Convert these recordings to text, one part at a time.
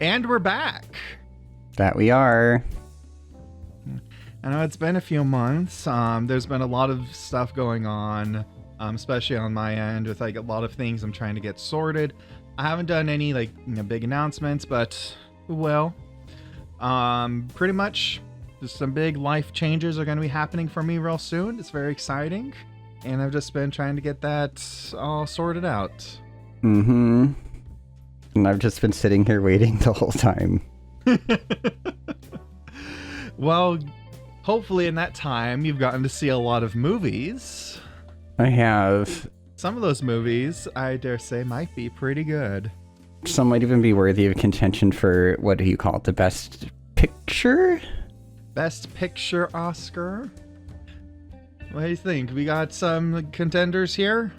And we're back. That we are. I know it's been a few months. There's been a lot of stuff going on, especially on my end with like a lot of things I'm trying to get sorted. I haven't done any big announcements, but pretty much just some big life changes are going to be happening for me real soon. It's very exciting, and I've just been trying to get that all sorted out. Mm-hmm. And I've just been sitting here waiting the whole time. Well, hopefully in that time you've gotten to see a lot of movies. I have. Some of those movies, I dare say, might be pretty good. Some might even be worthy of contention for, what do you call it, the best picture? Best picture Oscar? What do you think? We got some contenders here?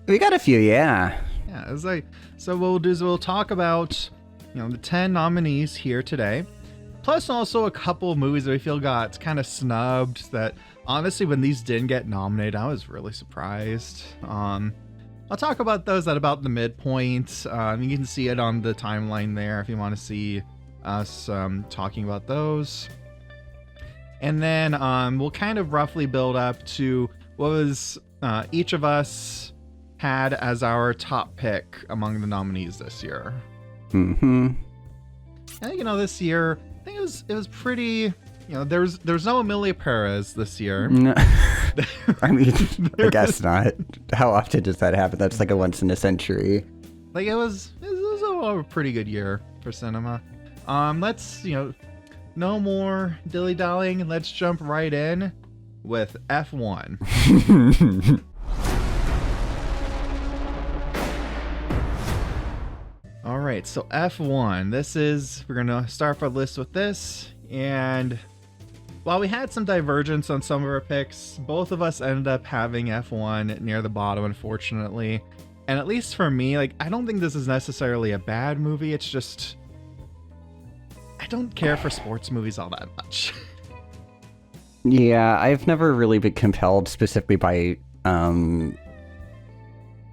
We got a few, yeah. Yeah, it's like, so what we'll do is we'll talk about, the 10 nominees here today. Plus also a couple of movies that we feel got kind of snubbed that, honestly, when these didn't get nominated, I was really surprised. I'll talk about those at about the midpoint. You can see it on the timeline there if you want to see us talking about those. And then we'll kind of roughly build up to what was each of us had as our top pick among the nominees this year. Mm-hmm. I think, this year, I think it was pretty, there was no Emilia Perez this year. No. I mean, I guess not. How often does that happen? That's like a once in a century. Like it was a pretty good year for cinema. Let's, no more dilly-dallying. Let's jump right in with F1. All right, so F1. We're going to start our list with this. And while we had some divergence on some of our picks, both of us ended up having F1 near the bottom, unfortunately. And at least for me, I don't think this is necessarily a bad movie. It's just, I don't care for sports movies all that much. Yeah, I've never really been compelled specifically by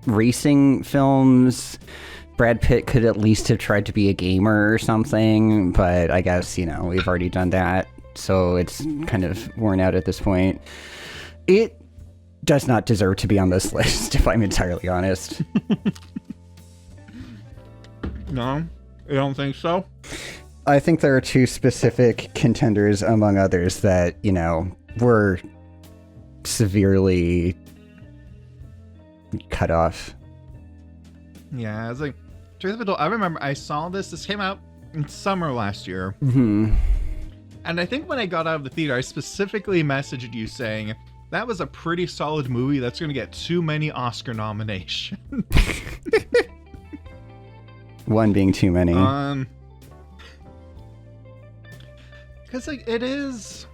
racing films. Brad Pitt could at least have tried to be a gamer or something, but I guess, we've already done that, so it's kind of worn out at this point. It does not deserve to be on this list, if I'm entirely honest. No? You don't think so? I think there are two specific contenders, among others, that, were severely cut off. Yeah, it's like, truth be told, I remember I saw this came out in summer last year. Mm-hmm. And I think when I got out of the theater, I specifically messaged you saying, that was a pretty solid movie that's going to get too many Oscar nominations. One being too many. Because it is,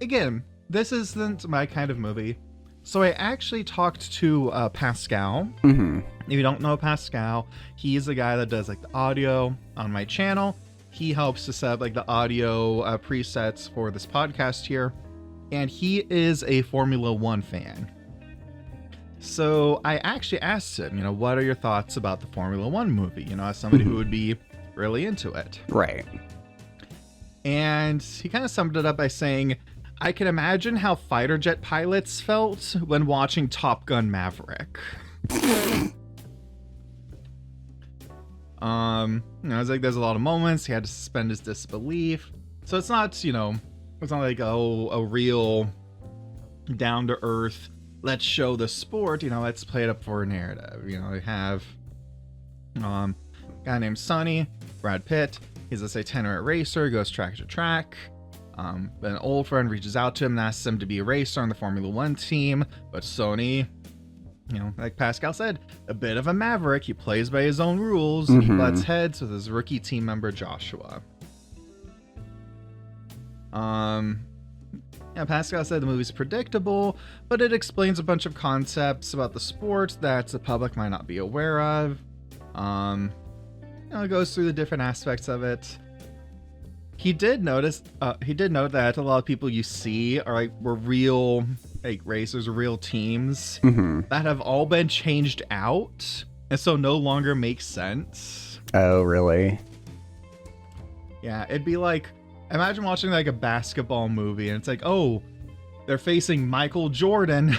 again, this isn't my kind of movie. So I actually talked to Pascal. Mm-hmm. If you don't know Pascal, he's the guy that does the audio on my channel. He helps to set up the audio presets for this podcast here. And he is a Formula One fan. So I actually asked him, what are your thoughts about the Formula One movie? As somebody who would be really into it. Right. And he kind of summed it up by saying, I can imagine how fighter jet pilots felt when watching Top Gun Maverick. It's there's a lot of moments he had to suspend his disbelief. So it's not, it's not like, a real down to earth, let's show the sport, let's play it up for a narrative. We have a guy named Sonny, Brad Pitt. He's a itinerant racer, goes track to track. An old friend reaches out to him and asks him to be a racer on the Formula One team, but Sony, like Pascal said, a bit of a maverick. He plays by his own rules, and he butts heads with his rookie team member Joshua. Pascal said the movie's predictable, but it explains a bunch of concepts about the sport that the public might not be aware of. It goes through the different aspects of it. He did note that a lot of people you see are were real racers, real teams that have all been changed out and so no longer makes sense. Oh, really? Yeah, it'd be like, imagine watching like a basketball movie and it's like, oh, they're facing Michael Jordan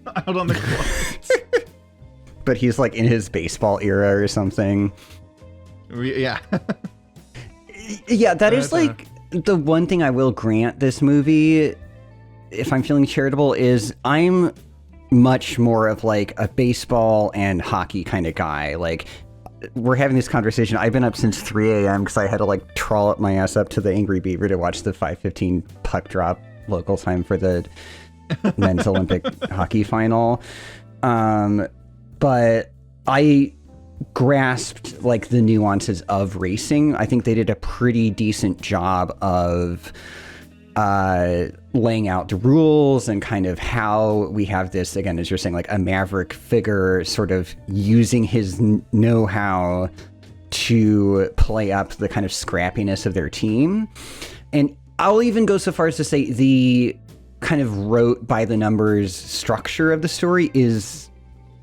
out on the court. But he's like in his baseball era or something. Yeah. Yeah, that is like the one thing I will grant this movie, if I'm feeling charitable, is I'm much more of like a baseball and hockey kind of guy. Like, we're having this conversation. I've been up since 3 a.m. because I had to like trollop my ass up to the Angry Beaver to watch the 5:15 puck drop local time for the men's Olympic hockey final. But I grasped like the nuances of racing. I think they did a pretty decent job of laying out the rules and kind of how we have this, again, as you're saying, like a maverick figure sort of using his know-how to play up the kind of scrappiness of their team. And I'll even go so far as to say the kind of wrote by the numbers structure of the story is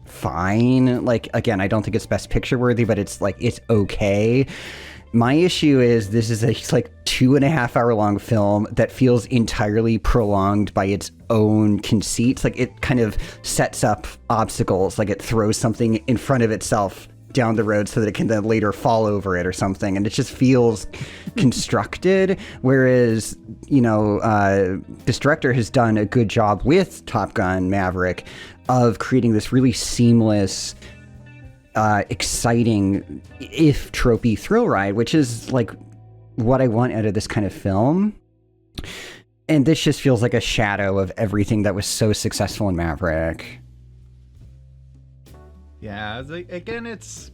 fine. Like, again, I don't think it's best picture worthy, but it's like, it's okay. My issue is this is a like 2.5 hour long film that feels entirely prolonged by its own conceits. Like, it kind of sets up obstacles, like it throws something in front of itself down the road so that it can then later fall over it or something. And it just feels constructed. Whereas, you know, this director has done a good job with Top Gun Maverick of creating this really seamless, exciting, if tropey thrill ride, which is like what I want out of this kind of film. And this just feels like a shadow of everything that was so successful in Maverick. Yeah, it's like, again, it's,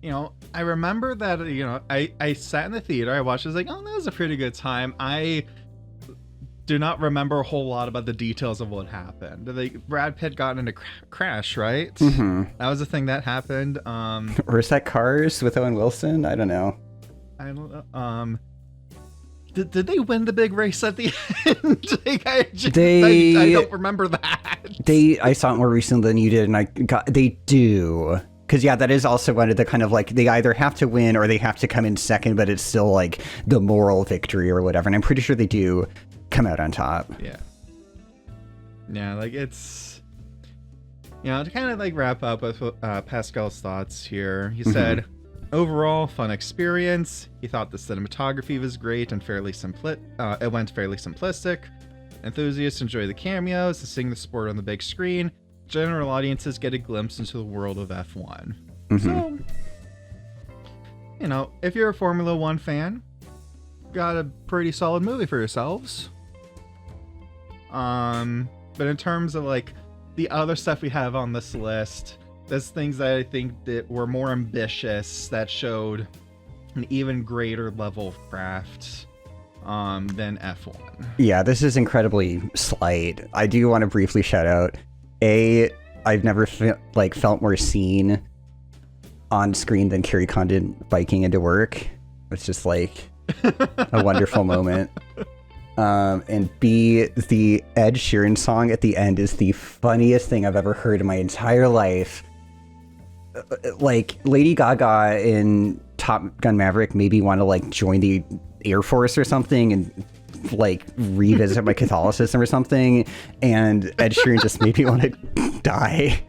you know, I remember that, you know, I sat in the theater, I watched, I was like, oh, that was a pretty good time. I do not remember a whole lot about the details of what happened. Like, Brad Pitt got in a crash, right? Mm-hmm. That was the thing that happened. Or is that Cars with Owen Wilson? I don't know. I don't know. Did they win the big race at the end? Like, I don't remember that. I saw it more recently than you did, and they do. Because, yeah, that is also one of the kind of like, they either have to win or they have to come in second, but it's still like the moral victory or whatever. And I'm pretty sure they do come out on top. Yeah, like, it's, you know, to kind of like wrap up with Pascal's thoughts here, he said, overall fun experience. He thought the cinematography was great and it went fairly simplistic. Enthusiasts enjoy the cameos, seeing the sport on the big screen. General audiences get a glimpse into the world of F1. So, you know, if you're a Formula One fan, got a pretty solid movie for yourselves. But in terms of like the other stuff we have on this list, there's things that I think that were more ambitious, that showed an even greater level of craft than F1. Yeah, this is incredibly slight. I do want to briefly shout out, I've never felt more seen on screen than Carrie Condon biking into work. It's just like a wonderful moment. And B, the Ed Sheeran song at the end is the funniest thing I've ever heard in my entire life. Like, Lady Gaga in Top Gun Maverick made me want to like join the Air Force or something and like revisit my Catholicism or something, and Ed Sheeran just made me want to die.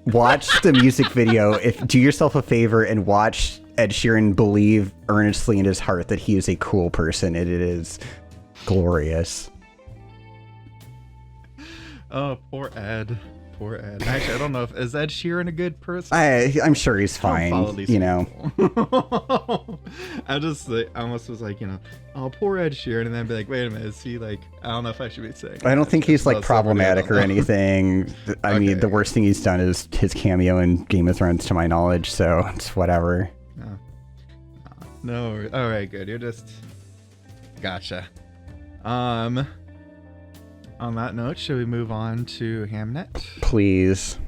Watch the music video. Do yourself a favor and watch Ed Sheeran believe earnestly in his heart that he is a cool person, and it is glorious. Oh, poor Ed. Poor Ed. Actually, I don't know is Ed Sheeran a good person? I'm sure he's fine. You know. I almost was like, you know, oh, poor Ed Sheeran, and then be like, wait a minute, is he like? I don't know if I should be saying. I don't think he's like problematic or anything. I mean, the worst thing he's done is his cameo in Game of Thrones, to my knowledge. So it's whatever. No. All right, good. You're just gotcha. On that note, should we move on to Hamnet? Please.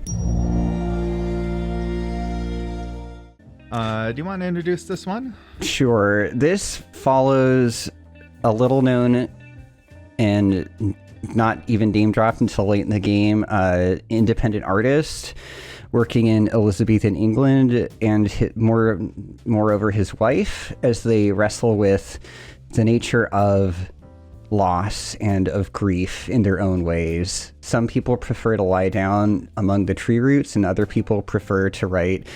Do you want to introduce this one? Sure. This follows a little known and not even name dropped until late in the game independent artist working in Elizabethan England, and moreover his wife, as they wrestle with the nature of loss and of grief in their own ways. Some people prefer to lie down among the tree roots, and other people prefer to write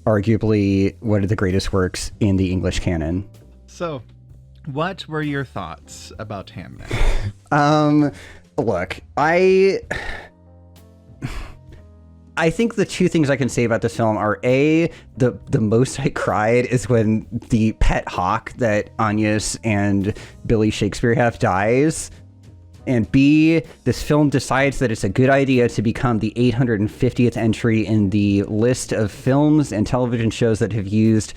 arguably one of the greatest works in the English canon. So, what were your thoughts about Hamnet? Look, I think the two things I can say about this film are the most I cried is when the pet hawk that Agnes and Billy Shakespeare have dies. And B, this film decides that it's a good idea to become the 850th entry in the list of films and television shows that have used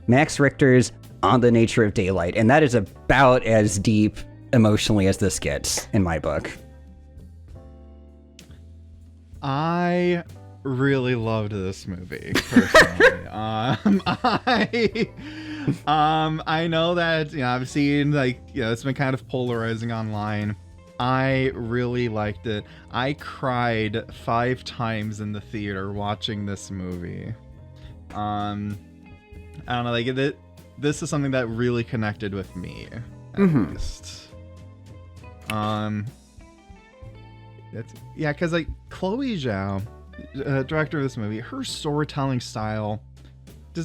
Max Richter's On the Nature of Daylight. And that is about as deep emotionally as this gets in my book. I really loved this movie, personally. I know that, I've seen, it's been kind of polarizing online. I really liked it. I cried 5 times in the theater watching this movie. I don't know, this is something that really connected with me, at least. Because Chloe Zhao, director of this movie, her storytelling style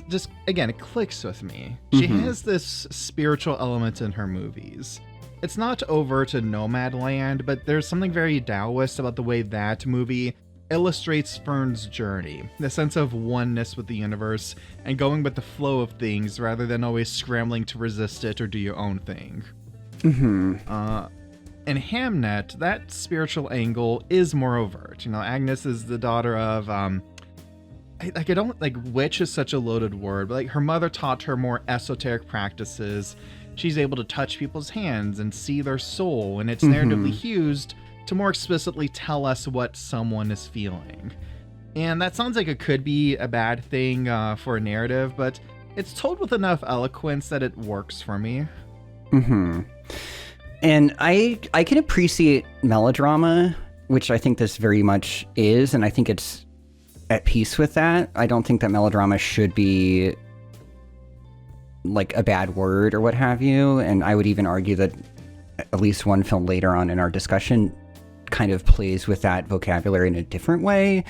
just again, it clicks with me. She has this spiritual element in her movies. It's not over to Nomadland, but there's something very Taoist about the way that movie illustrates Fern's journey, the sense of oneness with the universe and going with the flow of things rather than always scrambling to resist it or do your own thing. In Hamnet, that spiritual angle is more overt. Agnes is the daughter of, witch is such a loaded word, but her mother taught her more esoteric practices. She's able to touch people's hands and see their soul, and it's narratively used to more explicitly tell us what someone is feeling. And that sounds like it could be a bad thing for a narrative, but it's told with enough eloquence that it works for me. And I can appreciate melodrama, which I think this very much is, and I think it's at peace with that. I don't think that melodrama should be a bad word or what have you, and I would even argue that at least one film later on in our discussion kind of plays with that vocabulary in a different way.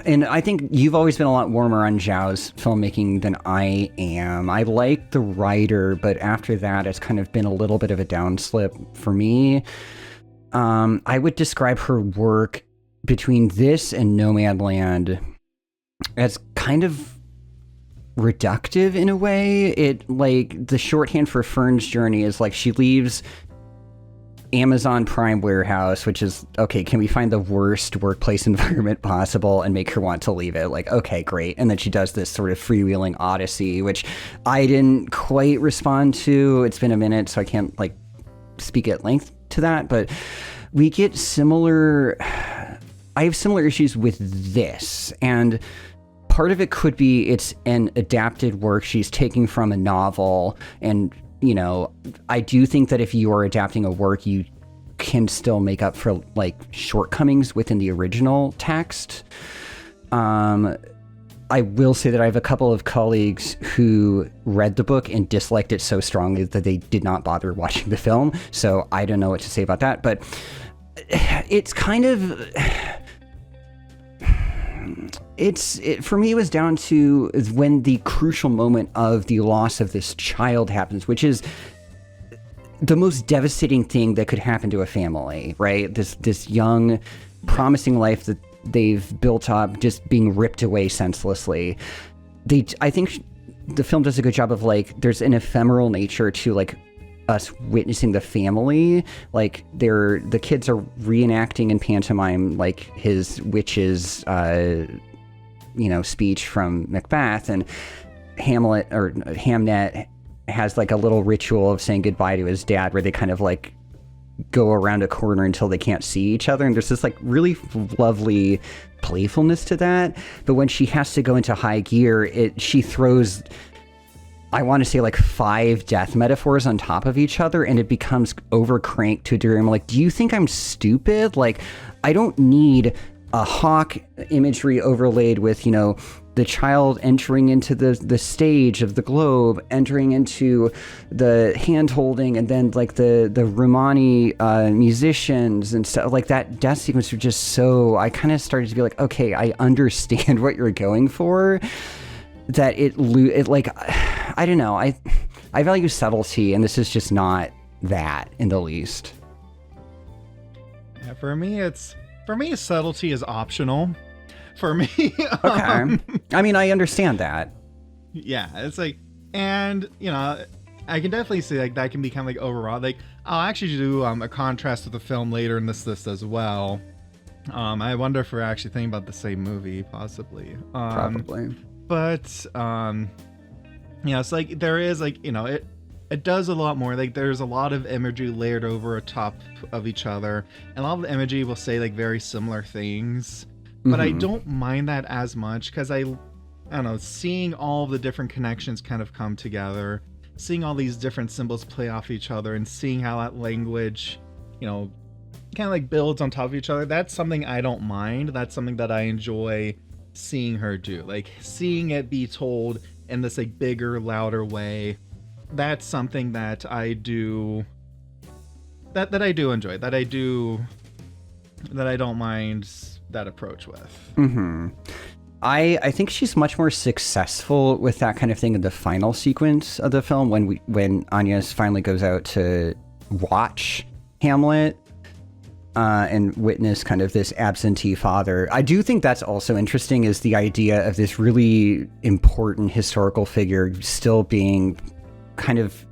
And I think you've always been a lot warmer on Zhao's filmmaking than I am. I like the writer, but after that, it's kind of been a little bit of a downslip for me. I would describe her work between this and Nomadland as kind of reductive in a way. The shorthand for Fern's journey is she leaves Amazon Prime warehouse, which is, okay, can we find the worst workplace environment possible and make her want to leave it? Okay, great. And then she does this sort of freewheeling odyssey, which I didn't quite respond to. It's been a minute, so I can't speak at length to that, but we get I have similar issues with this, and part of it could be it's an adapted work she's taking from a novel, and I do think that if you are adapting a work, you can still make up for shortcomings within the original text. I will say that I have a couple of colleagues who read the book and disliked it so strongly that they did not bother watching the film. So I don't know what to say about that, but it's kind of... for me, it was down to when the crucial moment of the loss of this child happens, which is the most devastating thing that could happen to a family, right? This young, promising life that they've built up just being ripped away senselessly. I think the film does a good job of there's an ephemeral nature to us witnessing the family. The kids are reenacting in pantomime his witch's speech from Macbeth, and Hamnet has a little ritual of saying goodbye to his dad where they kind of go around a corner until they can't see each other, and there's this really lovely playfulness to that. But when she has to go into high gear, she throws, I want to say 5 death metaphors on top of each other, and it becomes over cranked to a degree. I'm do you think I'm stupid? I don't need a hawk imagery overlaid with, the child entering into the stage of the globe, entering into the hand holding, and then like the Romani musicians and stuff. Like that death sequence was just so, I kind of started to be like, okay, I understand what you're going for. That it like, I don't know, I value subtlety, and this is just not that in the least. Yeah, for me, subtlety is optional. For me, okay. I mean, I understand that. Yeah, it's like, and I can definitely see like that can become like overwrought. Like, I'll actually do a contrast with the film later in this list as well. I wonder if we're actually thinking about the same movie, possibly. Probably. But it's like there is like it does a lot more. Like there's a lot of imagery layered over a top of each other, and a lot of the imagery will say like very similar things. But I don't mind that as much because I don't know, seeing all the different connections kind of come together, seeing all these different symbols play off each other, and seeing how that language, kind of like builds on top of each other. That's something I don't mind. That's something that I enjoy seeing her do. Like seeing it be told in this like bigger, louder way. That's something that I do. That I do enjoy. That I don't mind that approach with. Mm-hmm. I think she's much more successful with that kind of thing in the final sequence of the film when Agnes finally goes out to watch Hamlet and witness kind of this absentee father. I do think that's also interesting, is the idea of this really important historical figure still being kind of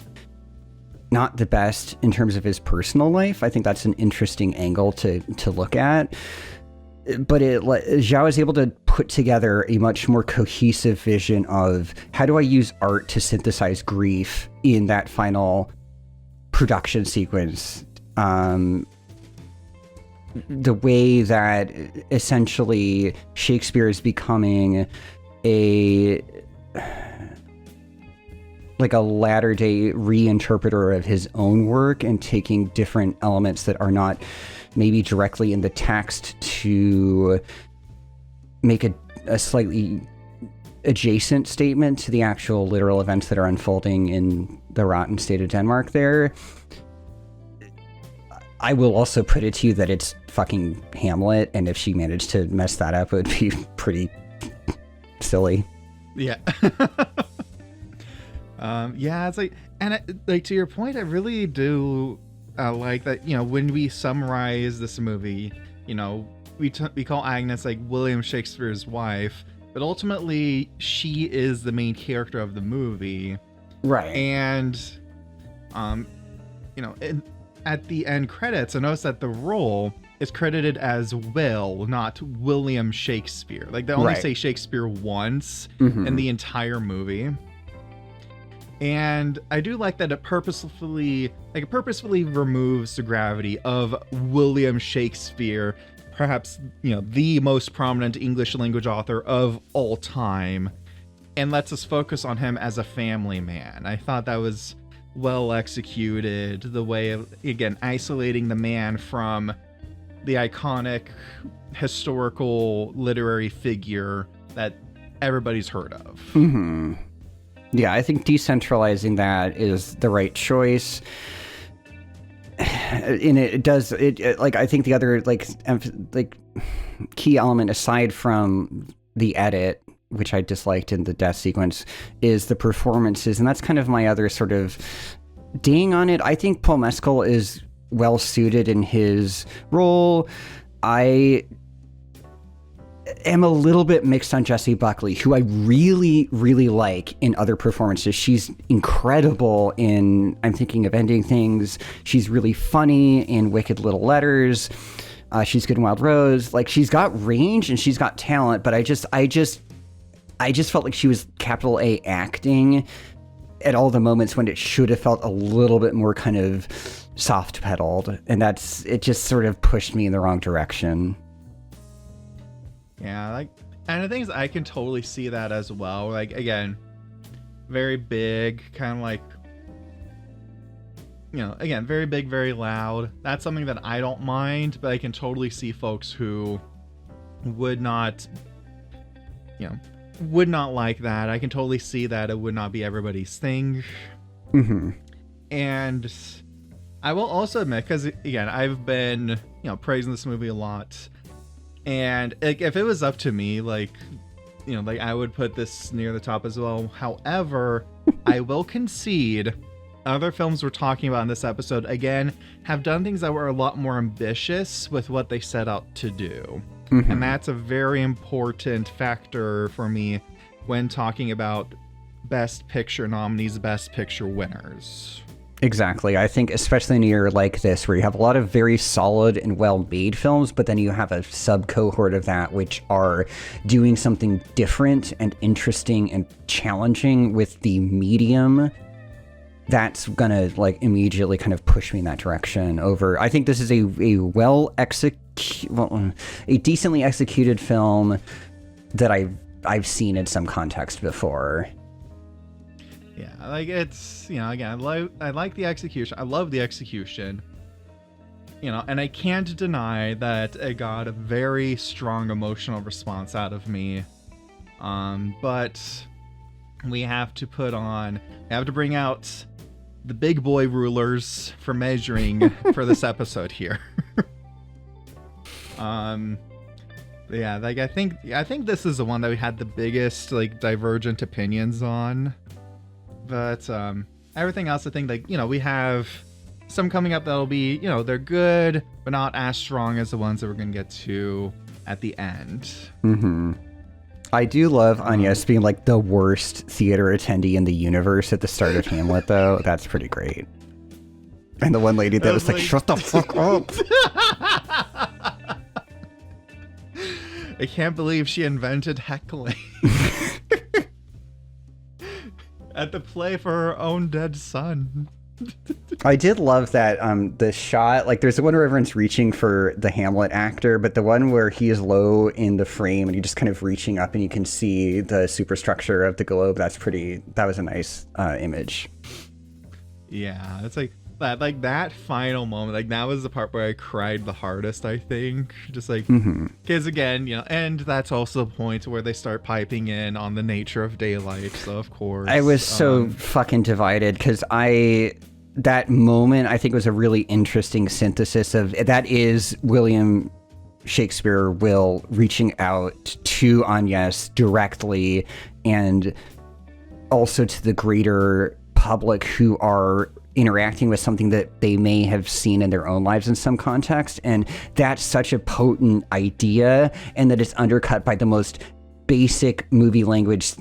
not the best in terms of his personal life. I think that's an interesting angle to look at. But Zhao is able to put together a much more cohesive vision of how do I use art to synthesize grief in that final production sequence. The way that essentially Shakespeare is becoming a latter-day reinterpreter of his own work and taking different elements that are not maybe directly in the text to make a slightly adjacent statement to the actual literal events that are unfolding in the rotten state of Denmark there. I will also put it to you that it's fucking Hamlet, and if she managed to mess that up, it would be pretty silly. Yeah. It's like, and like to your point, I really do like that. When we summarize this movie, we call Agnes like William Shakespeare's wife, but ultimately she is the main character of the movie, right? And at the end credits, I noticed that the role is credited as Will, not William Shakespeare. Like they only say Shakespeare once in the entire movie. And I do like that it purposefully removes the gravity of William Shakespeare, perhaps, the most prominent English language author of all time, and lets us focus on him as a family man. I thought that was well executed, the way of, again, isolating the man from the iconic historical literary figure that everybody's heard of. Mm-hmm. Yeah, I think decentralizing that is the right choice. And it does, I think the other, key element aside from the edit, which I disliked in the death sequence, is the performances. And that's kind of my other sort of ding on it. I think Paul Mescal is well suited in his role. I am a little bit mixed on Jessie Buckley, who I really, really like in other performances. She's incredible in I'm Thinking of Ending Things. She's really funny in Wicked Little Letters. She's good in Wild Rose. Like, she's got range and she's got talent, but I just felt like she was capital A acting at all the moments when it should have felt a little bit more kind of soft pedaled, and it just sort of pushed me in the wrong direction. Yeah, and the thing is, I can totally see that as well. Like, again, very big, kind of like, again, very big, very loud. That's something that I don't mind, but I can totally see folks who would not, you know, would not like that. I can totally see that it would not be everybody's thing. Mm-hmm. And I will also admit, because again, I've been, you know, praising this movie a lot, and like, if it was up to me, like, you know, like I would put this near the top as well. However, I will concede other films we're talking about in this episode, again, have done things that were a lot more ambitious with what they set out to do. Mm-hmm. And that's a very important factor for me when talking about Best Picture nominees, Best Picture winners. Exactly. I think especially in a year like this, where you have a lot of very solid and well-made films, but then you have a sub-cohort of that which are doing something different and interesting and challenging with the medium, that's gonna like immediately kind of push me in that direction over. I think this is a decently executed film that I've seen in some context before. Yeah, like it's, you know, again, I like the execution. I love the execution. You know, and I can't deny that it got a very strong emotional response out of me. But we have to bring out the big boy rulers for measuring for this episode here. Yeah, like I think this is the one that we had the biggest like divergent opinions on. But everything else, I think, like, you know, we have some coming up that'll be, you know, they're good, but not as strong as the ones that we're gonna get to at the end. Mm-hmm. I do love Agnes being like the worst theater attendee in the universe at the start of Hamlet, though. That's pretty great. And the one lady that was like, shut the fuck up. I can't believe she invented heckling at the play for her own dead son. I did love that the shot, like there's the one where everyone's reaching for the Hamlet actor, but the one where he is low in the frame and you're just kind of reaching up and you can see the superstructure of the globe. That was a nice image. Yeah, it's like that final moment, like that was the part where I cried the hardest, I think. Just like, because again, you know, and that's also the point where they start piping in on the nature of daylight. So of course, I was so fucking divided because that moment I think was a really interesting synthesis of that is William Shakespeare Will reaching out to Agnes directly and also to the greater public who are interacting with something that they may have seen in their own lives in some context. And that's such a potent idea, and that it's undercut by the most basic movie language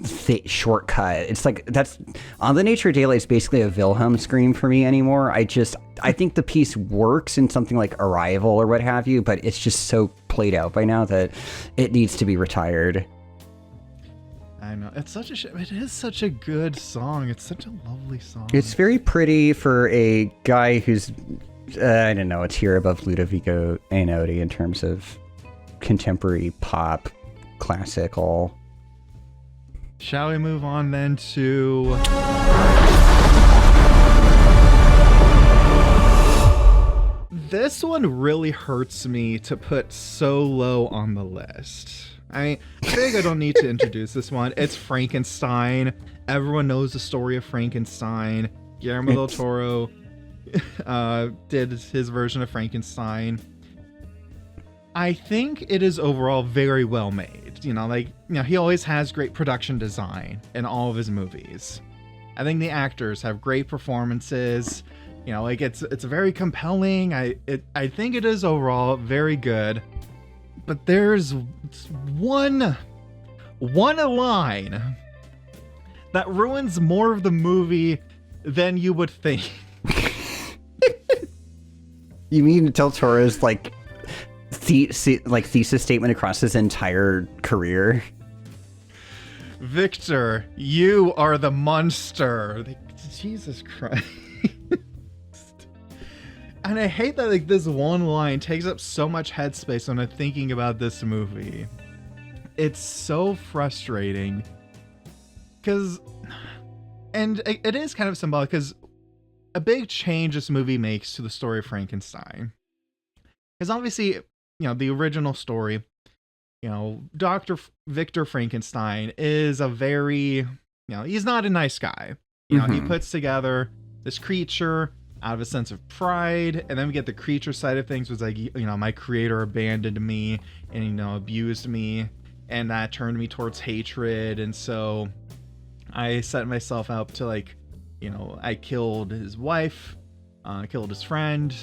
shortcut. It's like, that's On the Nature of Daylight is basically a Wilhelm scream for me anymore. I think the piece works in something like Arrival or what have you, but it's just so played out by now that it needs to be retired. I know, it's such a it is such a good song. It's such a lovely song. It's very pretty for a guy who's I don't know, a tier above Ludovico Einaudi in terms of contemporary pop classical. Shall we move on then to this one? Really hurts me to put so low on the list. I think I don't need to introduce this one. It's Frankenstein. Everyone knows the story of Frankenstein. Guillermo del Toro did his version of Frankenstein. I think it is overall very well made. You know, like, you know, he always has great production design in all of his movies. I think the actors have great performances. You know, like it's very compelling. I think it is overall very good. But there's one line that ruins more of the movie than you would think. You mean Del Toro's like thesis statement across his entire career? Victor, you are the monster. Like, Jesus Christ. And I hate that like this one line takes up so much headspace when I'm thinking about this movie. It's so frustrating. And it is kind of symbolic because a big change this movie makes to the story of Frankenstein. Because obviously, you know, the original story, Victor Frankenstein is a very, he's not a nice guy. He puts together this creature out of a sense of pride, and then we get the creature side of things, was like, my creator abandoned me and, abused me, and that turned me towards hatred, and so I set myself up to, like, I killed his wife, killed his friend,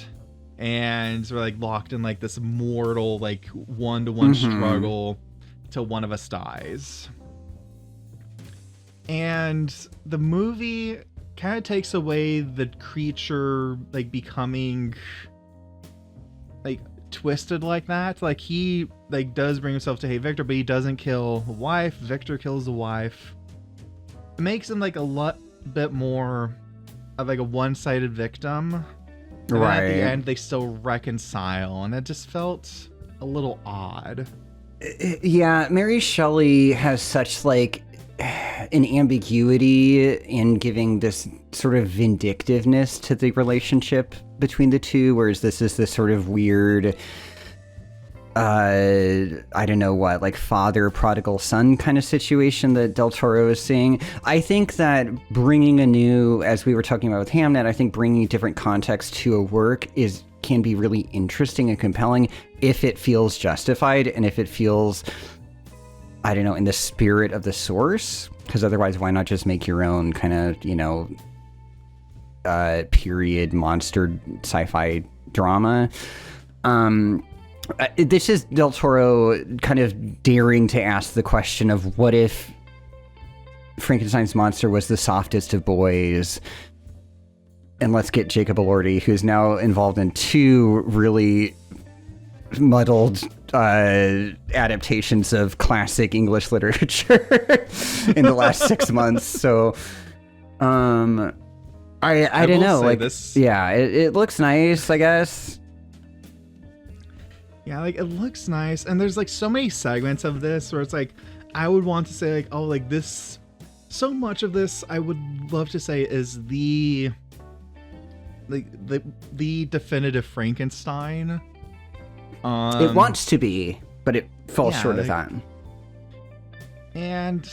and we're like locked in like this mortal, like, one-to-one struggle till one of us dies. And the movie kind of takes away the creature, like, becoming like twisted like that. Like, he, like, does bring himself to hate Victor, but he doesn't kill the wife. Victor kills the wife. It makes him like a lot bit more of like a one-sided victim. And right. At the end, they still reconcile, and it just felt a little odd. Yeah, Mary Shelley has such, like, an ambiguity in giving this sort of vindictiveness to the relationship between the two, whereas this is this sort of weird, I don't know what, like, father prodigal son kind of situation that Del Toro is seeing. I think that bringing a new, as we were talking about with Hamnet, I think bringing different context to a work can be really interesting and compelling if it feels justified and if it feels, I don't know, in the spirit of the source, because otherwise why not just make your own kind of, period monster sci-fi drama. This is Del Toro kind of daring to ask the question of what if Frankenstein's monster was the softest of boys, and let's get Jacob Elordi, who's now involved in 2 really muddled adaptations of classic English literature in the last 6 months. So, I don't know. Like, this... yeah, it looks nice, I guess. Yeah, like, it looks nice, and there's, like, so many segments of this where it's like, I would want to say, like, oh, like, this, so much of this I would love to say is the definitive Frankenstein. It wants to be, but it falls short of that. And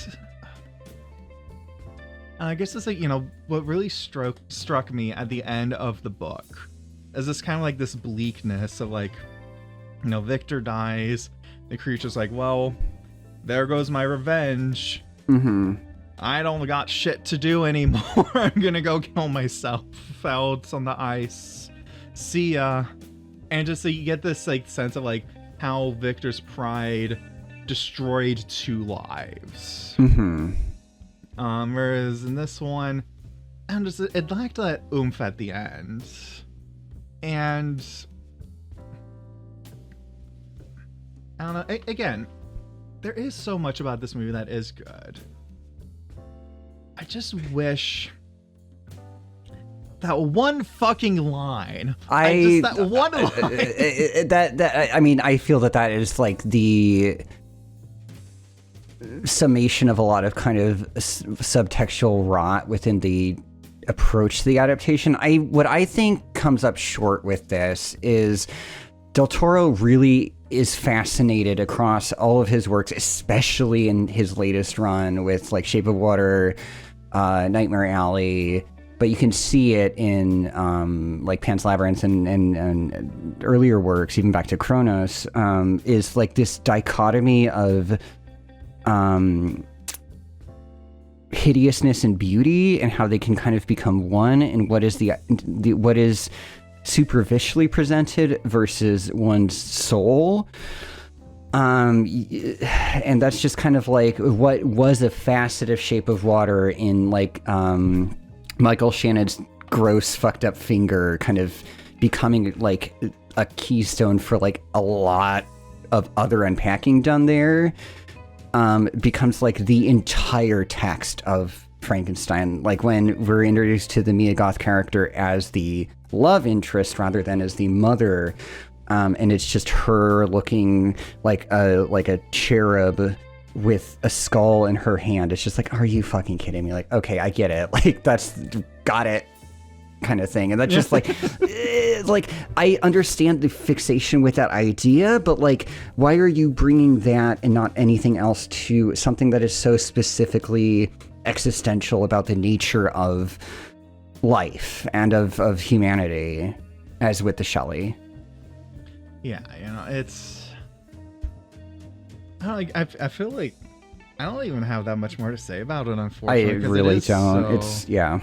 I guess it's like, what really struck me at the end of the book is this kind of like this bleakness of, like, Victor dies. The creature's like, well, there goes my revenge. I don't got shit to do anymore. I'm gonna go kill myself out on the ice. See ya. And just so you get this, like, sense of, like, how Victor's pride destroyed 2 lives. Whereas in this one, it lacked that oomph at the end. And I don't know. Again, there is so much about this movie that is good. I just wish that one fucking line. That one line. I mean, I feel that is like the summation of a lot of kind of subtextual rot within the approach to the adaptation. What I think comes up short with this is Del Toro really is fascinated across all of his works, especially in his latest run with, like, Shape of Water, Nightmare Alley, but you can see it in like Pan's Labyrinth and earlier works, even back to Kronos, is like this dichotomy of hideousness and beauty, and how they can kind of become one, and what is what is superficially presented versus one's soul. And that's just kind of like what was a facet of Shape of Water in, like, Michael Shannon's gross fucked up finger kind of becoming like a keystone for, like, a lot of other unpacking done there. Becomes like the entire text of Frankenstein, like when we're introduced to the Mia Goth character as the love interest rather than as the mother, and it's just her looking like a cherub with a skull in her hand. It's just like, are you fucking kidding me? Like, okay, I get it. Like, got it. kind of thing. And that's just like, like, I understand the fixation with that idea, but like, why are you bringing that and not anything else to something that is so specifically existential about the nature of life and of humanity, as with the Shelley? Yeah, it's... I feel like I don't even have that much more to say about it, unfortunately. I really don't. So, it's, yeah.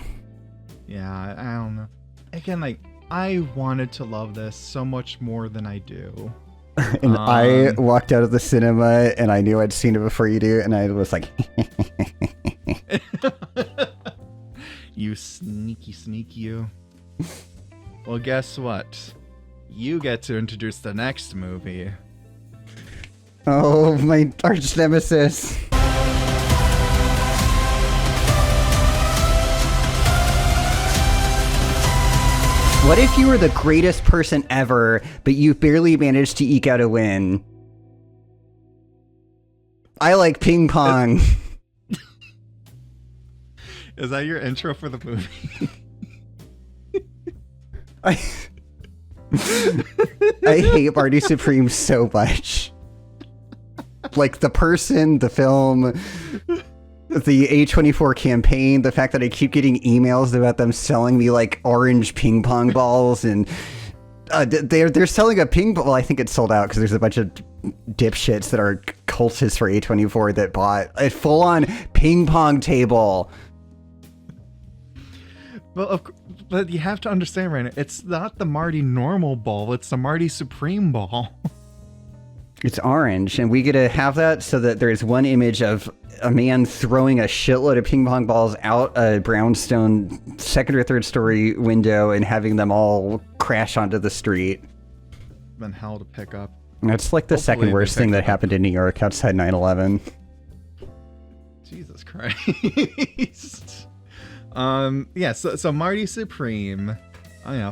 Yeah, I don't know. Again, like, I wanted to love this so much more than I do. And I walked out of the cinema and I knew I'd seen it before you do, and I was like... You sneaky sneak you. Well, guess what? You get to introduce the next movie. Oh, my arch nemesis. What if you were the greatest person ever, but you barely managed to eke out a win? I like ping pong. Is that your intro for the movie? I hate Marty Supreme so much. Like, the person, the film, the A24 campaign, the fact that I keep getting emails about them selling me like orange ping pong balls, and they're selling a ping pong. Well, I think it's sold out because there's a bunch of dipshits that are cultists for A24 that bought a full-on ping pong table. Well, but you have to understand, Reynard, it's not the Marty normal ball, it's the Marty Supreme ball. It's orange, and we get to have that so that there's one image of a man throwing a shitload of ping pong balls out a brownstone second or third story window and having them all crash onto the street. Been hell to pick up. That's like the second worst thing that happened in New York outside 9/11. Jesus Christ. Yeah, so Marty Supreme,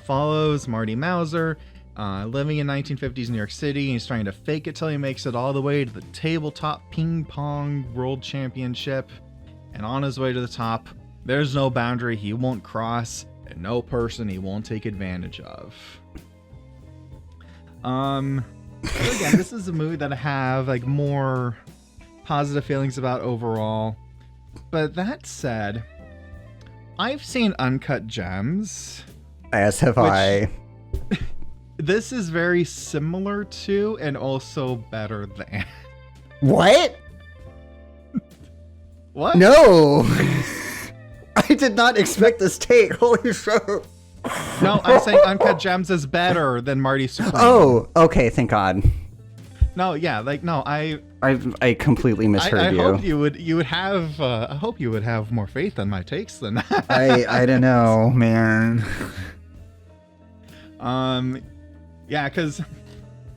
follows Marty Mauser, living in 1950s New York City. He's trying to fake it till he makes it all the way to the tabletop ping pong world championship. And on his way to the top, there's no boundary he won't cross and no person he won't take advantage of. So again, this is a movie that I have like more positive feelings about overall. But that said, I've seen Uncut Gems. As have I. This is very similar to and also better than. What? What? No! I did not expect this take. Holy shit. No, I'm saying Uncut Gems is better than Marty Supreme. Oh, okay, thank God. No, yeah, like, no, I completely misheard I you. hope you would have I hope you would have more faith in my takes than that. I don't know, man. Yeah, because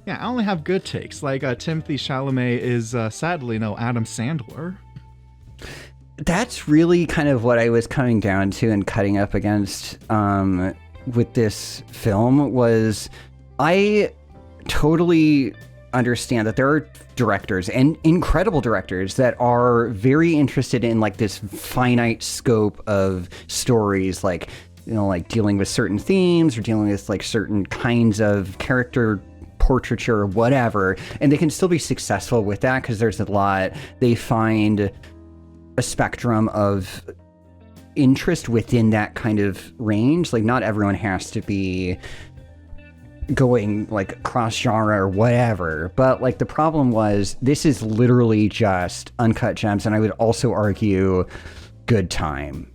I only have good takes. Like Timothy Chalamet is sadly no Adam Sandler. That's really kind of what I was coming down to and cutting up against with this film was I totally understand that there are directors and incredible directors that are very interested in like this finite scope of stories, like, like dealing with certain themes or dealing with like certain kinds of character portraiture or whatever, and they can still be successful with that because there's a lot. They find a spectrum of interest within that kind of range. Like, not everyone has to be going like cross genre or whatever, but like the problem was this is literally just Uncut Gems, and I would also argue good time.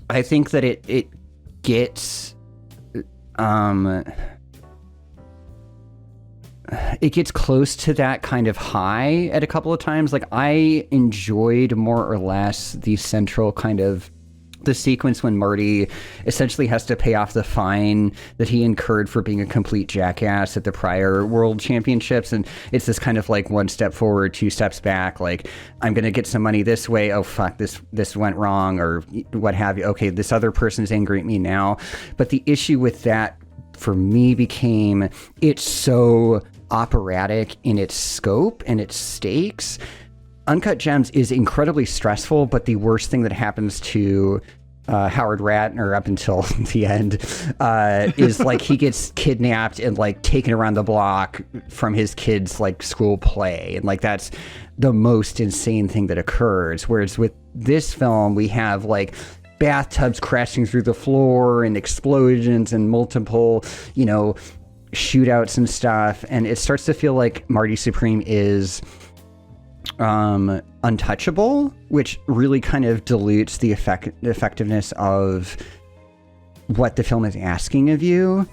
I think that it gets it gets close to that kind of high at a couple of times. Like, I enjoyed more or less the central kind of the sequence when Marty essentially has to pay off the fine that he incurred for being a complete jackass at the prior world championships. And it's this kind of like one step forward, two steps back. Like, I'm going to get some money this way. Oh, fuck, this went wrong, or what have you. Okay, this other person's angry at me now. But the issue with that for me became it's so operatic in its scope and its stakes. Uncut Gems is incredibly stressful, but the worst thing that happens to Howard Ratner up until the end is like he gets kidnapped and like taken around the block from his kid's like school play, and like that's the most insane thing that occurs. Whereas with this film, we have like bathtubs crashing through the floor and explosions and multiple, you know, shootouts and stuff, and it starts to feel like Marty Supreme is untouchable, which really kind of dilutes the effectiveness of what the film is asking of you.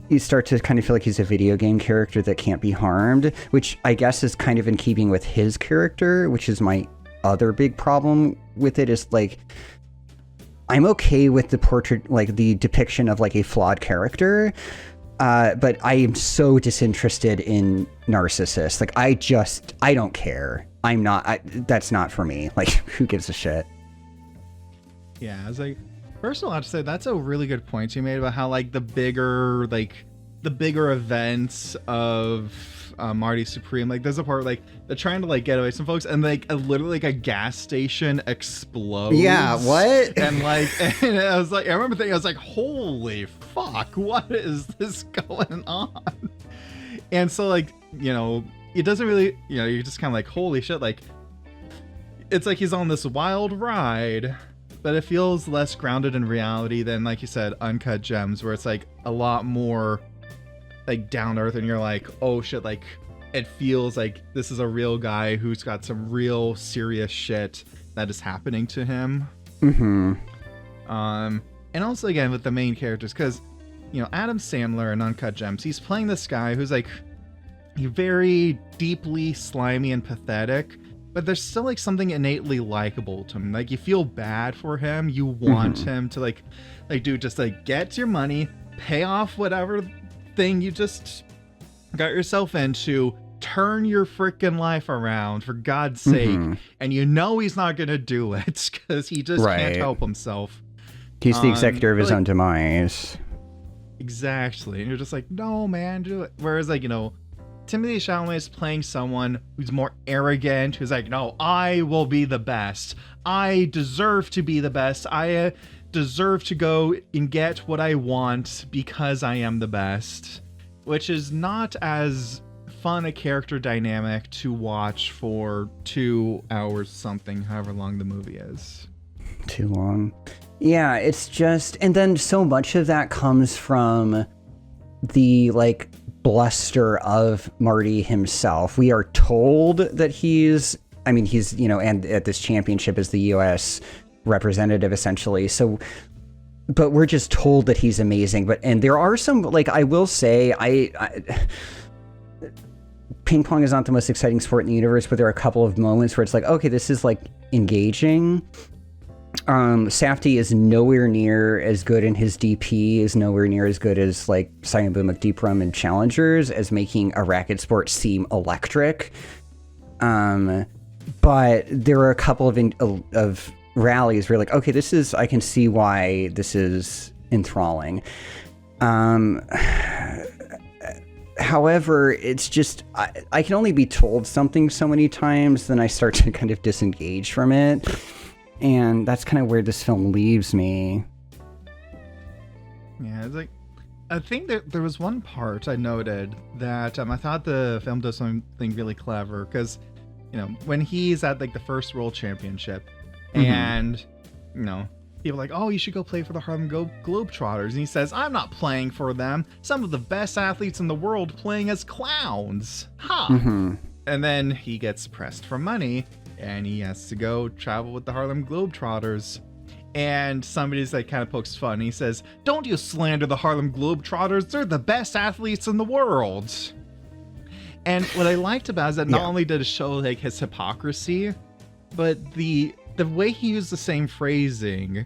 You start to kind of feel like he's a video game character that can't be harmed, which I guess is kind of in keeping with his character, which is my other big problem with it. Is like, I'm okay with the portrait, like the depiction of like a flawed character, but I am so disinterested in narcissists. Like, I don't care. That's not for me. Like, who gives a shit? Yeah, I was like, first of all, I have to say that's a really good point you made about how like the bigger events of Marty Supreme, like there's a part like they're trying to like get away some folks, and like literally like a gas station explodes. Yeah, what? And I was like, I remember thinking, I was like, holy fuck, what is this going on? And so like, you know, it doesn't really, you know, you're just kind of like, holy shit, like it's like he's on this wild ride, but it feels less grounded in reality than, like you said, Uncut Gems, where it's like a lot more like down to earth, and you're like, oh shit, like it feels like this is a real guy who's got some real serious shit that is happening to him. Mm-hmm. And also again with the main characters, because you know, Adam Sandler in Uncut Gems, he's playing this guy who's like very deeply slimy and pathetic, but there's still like something innately likable to him. Like you feel bad for him, you want him to like dude, just like get your money, pay off whatever thing you just got yourself into, turn your freaking life around for God's sake. And you know he's not gonna do it because he just can't help himself. He's the executor of his own demise. Exactly. And you're just like, no man, do it. Whereas like, you know, Timothée Chalamet is playing someone who's more arrogant, who's like, no, I will be the best. I deserve to be the best. I deserve to go and get what I want because I am the best. Which is not as fun a character dynamic to watch for 2 hours something, however long the movie is. Too long. Yeah, it's just, and then so much of that comes from the like bluster of Marty himself. We are told that he's, you know, and at this championship is the US representative essentially. So, but we're just told that he's amazing. And there are some, like, I will say, ping pong is not the most exciting sport in the universe, but there are a couple of moments where it's like, okay, this is like engaging. Safdie is nowhere near as good, and his DP is nowhere near as good as like Sayambu McDeeprum and Challengers as making a racket sport seem electric. But there are a couple of rallies where like, okay, this is, I can see why this is enthralling. However, it's just, I can only be told something so many times, then I start to kind of disengage from it. And that's kind of where this film leaves me. Yeah, it's like, I think that there was one part I noted that I thought the film does something really clever, because, you know, when he's at like the first World Championship, and, you know, people are like, oh, you should go play for the Harlem Globetrotters. And he says, I'm not playing for them. Some of the best athletes in the world playing as clowns. And then he gets pressed for money, and he has to go travel with the Harlem Globetrotters. And somebody's like kind of pokes fun. He says, don't you slander the Harlem Globetrotters. They're the best athletes in the world. And what I liked about it is that not only did it show like his hypocrisy, but the way he used the same phrasing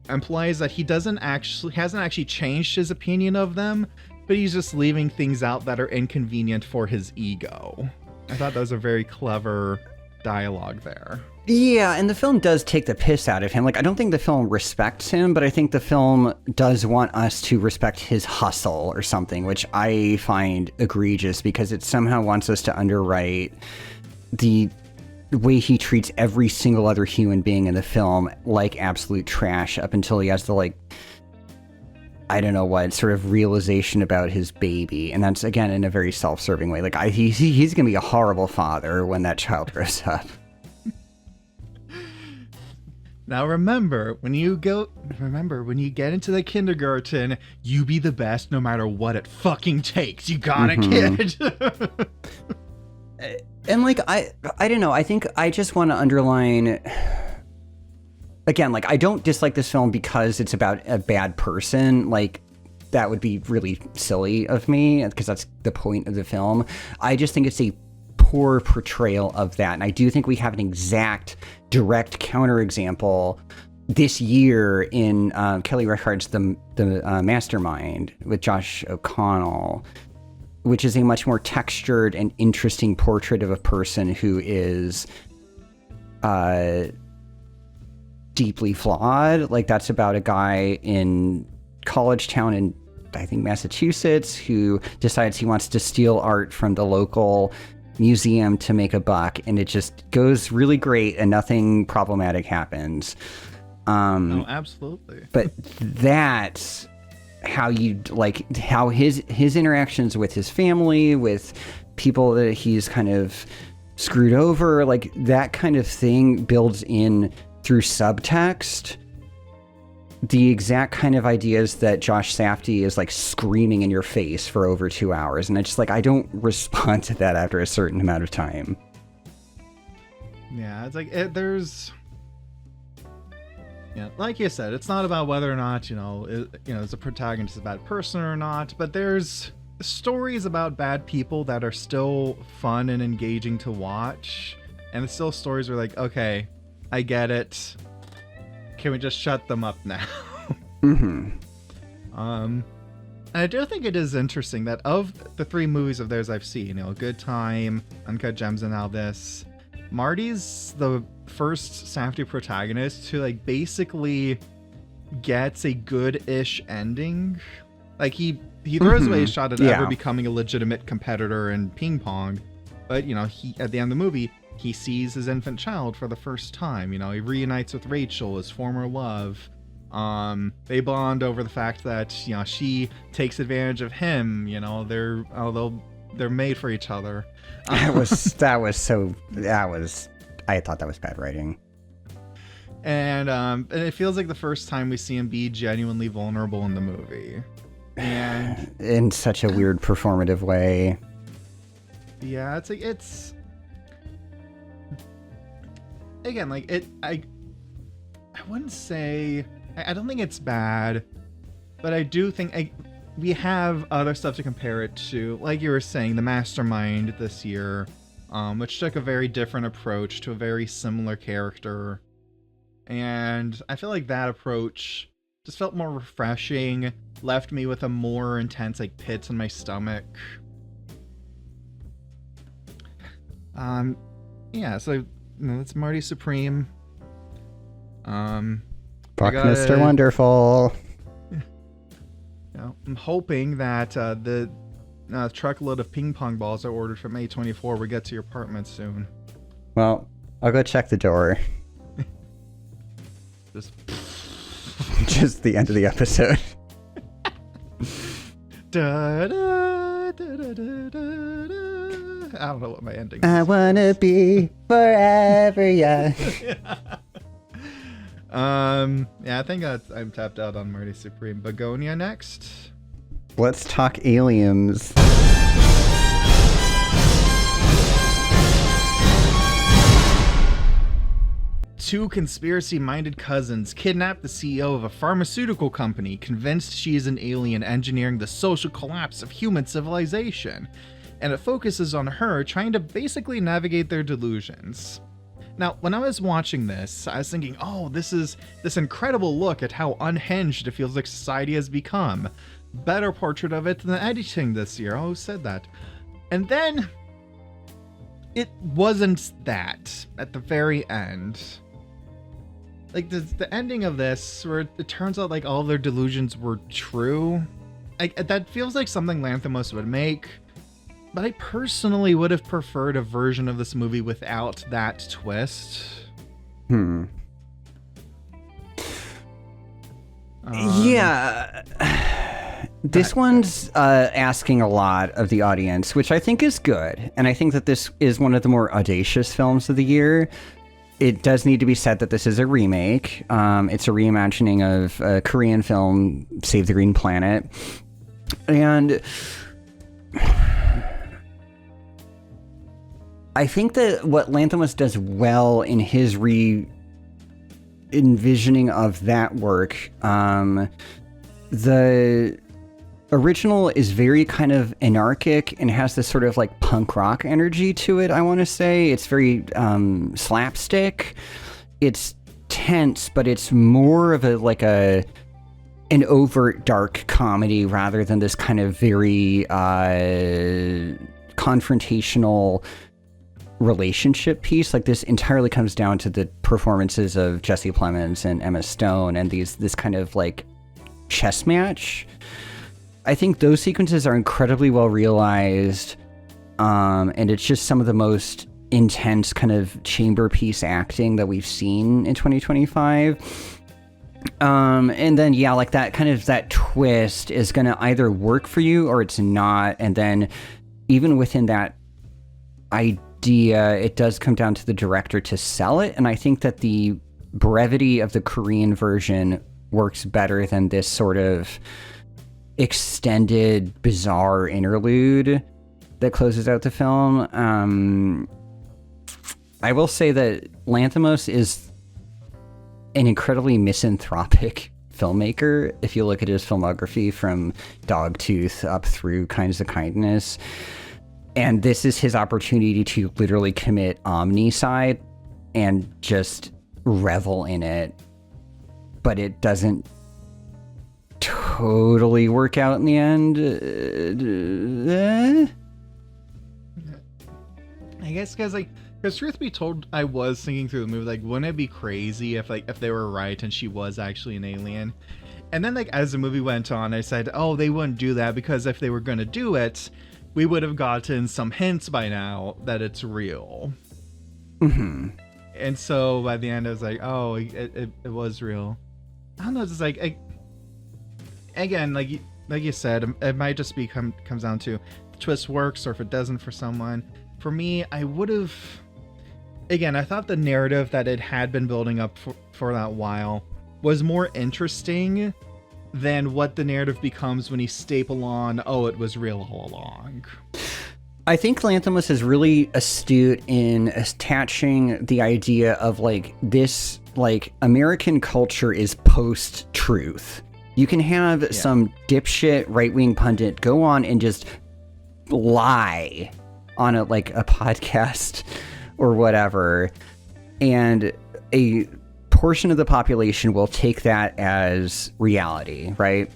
implies that he hasn't actually changed his opinion of them, but he's just leaving things out that are inconvenient for his ego. I thought that was a very clever dialogue there. Yeah, and the film does take the piss out of him. Like, I don't think the film respects him, but I think the film does want us to respect his hustle or something, which I find egregious because it somehow wants us to underwrite the the way he treats every single other human being in the film like absolute trash up until he has the, like, I don't know what, sort of realization about his baby. And that's, again, in a very self-serving way. Like, he's going to be a horrible father when that child grows up. Now remember, when you get into the kindergarten, you be the best no matter what it fucking takes. You got a kid. And, like, I don't know. I think I just want to underline, again, like, I don't dislike this film because it's about a bad person. Like, that would be really silly of me, because that's the point of the film. I just think it's a poor portrayal of that. And I do think we have an exact, direct counterexample this year in Kelly Reichardt's The Mastermind with Josh O'Connell, which is a much more textured and interesting portrait of a person who is deeply flawed. Like, that's about a guy in college town in, I think, Massachusetts, who decides he wants to steal art from the local museum to make a buck, and it just goes really great and nothing problematic happens. Oh, absolutely. But that's how you, like, how his interactions with his family, with people that he's kind of screwed over, like, that kind of thing builds in through subtext the exact kind of ideas that Josh Safdie is, like, screaming in your face for over 2 hours. And I just, like, I don't respond to that after a certain amount of time. Yeah, it's like, there's... Yeah, like you said, it's not about whether or not, is a protagonist a bad person or not, but there's stories about bad people that are still fun and engaging to watch. And it's still stories where, like, okay, I get it. Can we just shut them up now? Mm-hmm. And I do think it is interesting that of the 3 movies of theirs I've seen, Good Time, Uncut Gems, and now this, Marty's the first Safdie protagonist who, like, basically gets a good-ish ending. Like, he throws away his shot at ever becoming a legitimate competitor in ping pong, but, he, at the end of the movie, he sees his infant child for the first time. He reunites with Rachel, his former love. They bond over the fact that, she takes advantage of him. They're made for each other. I thought that was bad writing. And it feels like the first time we see him be genuinely vulnerable in the movie. And in such a weird performative way. Yeah, it's again, like, I wouldn't say, I don't think it's bad, but I do think we have other stuff to compare it to. Like you were saying, The Mastermind this year, which took a very different approach to a very similar character. And I feel like that approach just felt more refreshing, left me with a more intense, like, pit in my stomach. Yeah, so that's Marty Supreme. Fuck Mr. Wonderful. I'm hoping that the truckload of ping pong balls I ordered from A24 will get to your apartment soon. Well, I'll go check the door. Just the end of the episode. Da, da, da, da, da, da. I don't know what my ending is. I wanna be forever young. Yeah, I think I'm tapped out on Marty Supreme. Bugonia next. Let's talk aliens. Two conspiracy-minded cousins kidnap the CEO of a pharmaceutical company, convinced she is an alien engineering the social collapse of human civilization. And it focuses on her trying to basically navigate their delusions. Now, when I was watching this, I was thinking, oh, this is this incredible look at how unhinged it feels like society has become. Better portrait of it than the editing this year. Oh, who said that? And then it wasn't that at the very end. Like, the ending of this, where it turns out, like, all their delusions were true. Like, that feels like something Lanthimos would make. But I personally would have preferred a version of this movie without that twist. Yeah. This one's asking a lot of the audience, which I think is good. And I think that this is one of the more audacious films of the year. It does need to be said that this is a remake. It's a reimagining of a Korean film, Save the Green Planet. And I think that what Lanthimos does well in his envisioning of that work, the original is very kind of anarchic and has this sort of like punk rock energy to it, I want to say. It's very slapstick. It's tense, but it's more of an overt dark comedy rather than this kind of very confrontational relationship piece. Like, this entirely comes down to the performances of Jesse Plemons and Emma Stone and this kind of like chess match. I think those sequences are incredibly well realized, and it's just some of the most intense kind of chamber piece acting that we've seen in 2025. And then, yeah, like that twist is going to either work for you or it's not. And then even within that idea, it does come down to the director to sell it. And I think that the brevity of the Korean version works better than this sort of extended, bizarre interlude that closes out the film. I will say that Lanthimos is an incredibly misanthropic filmmaker. If you look at his filmography from Dogtooth up through Kinds of Kindness, and this is his opportunity to literally commit omnicide and just revel in it, but it doesn't totally work out in the end. I guess because truth be told, I was thinking through the movie, like, wouldn't it be crazy if they were right and she was actually an alien? And then, like, as the movie went on, I said, oh, they wouldn't do that, because if they were going to do it, we would have gotten some hints by now that it's real. Mm-hmm. And so by the end, I was like, oh, it was real. I don't know, it's just like, again, like you said, it might just comes down to the twist works or if it doesn't for someone. For me, I would have, again, I thought the narrative that it had been building up for that while was more interesting than what the narrative becomes when you staple on, oh, it was real all along. I think Lanthimos is really astute in attaching the idea of like this, like, American culture is post-truth. You can have some dipshit right-wing pundit go on and just lie on a podcast or whatever, and a portion of the population will take that as reality, right?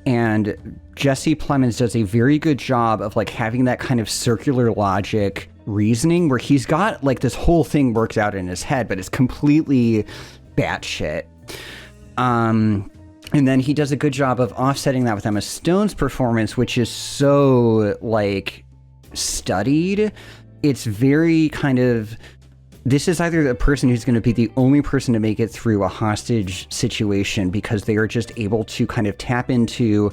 And Jesse Plemons does a very good job of like having that kind of circular logic reasoning where he's got like this whole thing worked out in his head, but it's completely batshit. And then he does a good job of offsetting that with Emma Stone's performance, which is so like studied. It's very kind of, this is either the person who's going to be the only person to make it through a hostage situation because they are just able to kind of tap into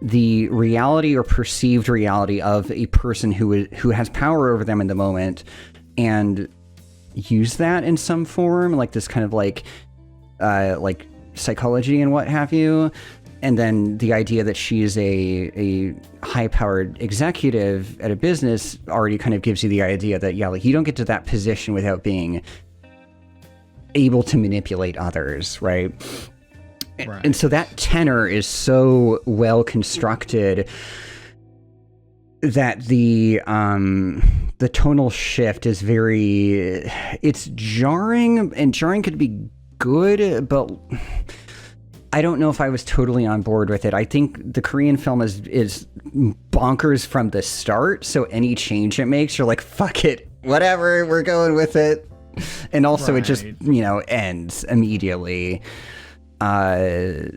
the reality or perceived reality of a person who has power over them in the moment and use that in some form, like this kind of like psychology and what have you. And then the idea that she is a high-powered executive at a business already kind of gives you the idea that, yeah, like you don't get to that position without being able to manipulate others, right? Right. And so that tenor is so well constructed that the tonal shift is it's jarring, and jarring could be good, but I don't know if I was totally on board with it. I think the Korean film is bonkers from the start, so any change it makes, you're like, fuck it, whatever, we're going with it. And also it just, ends immediately. So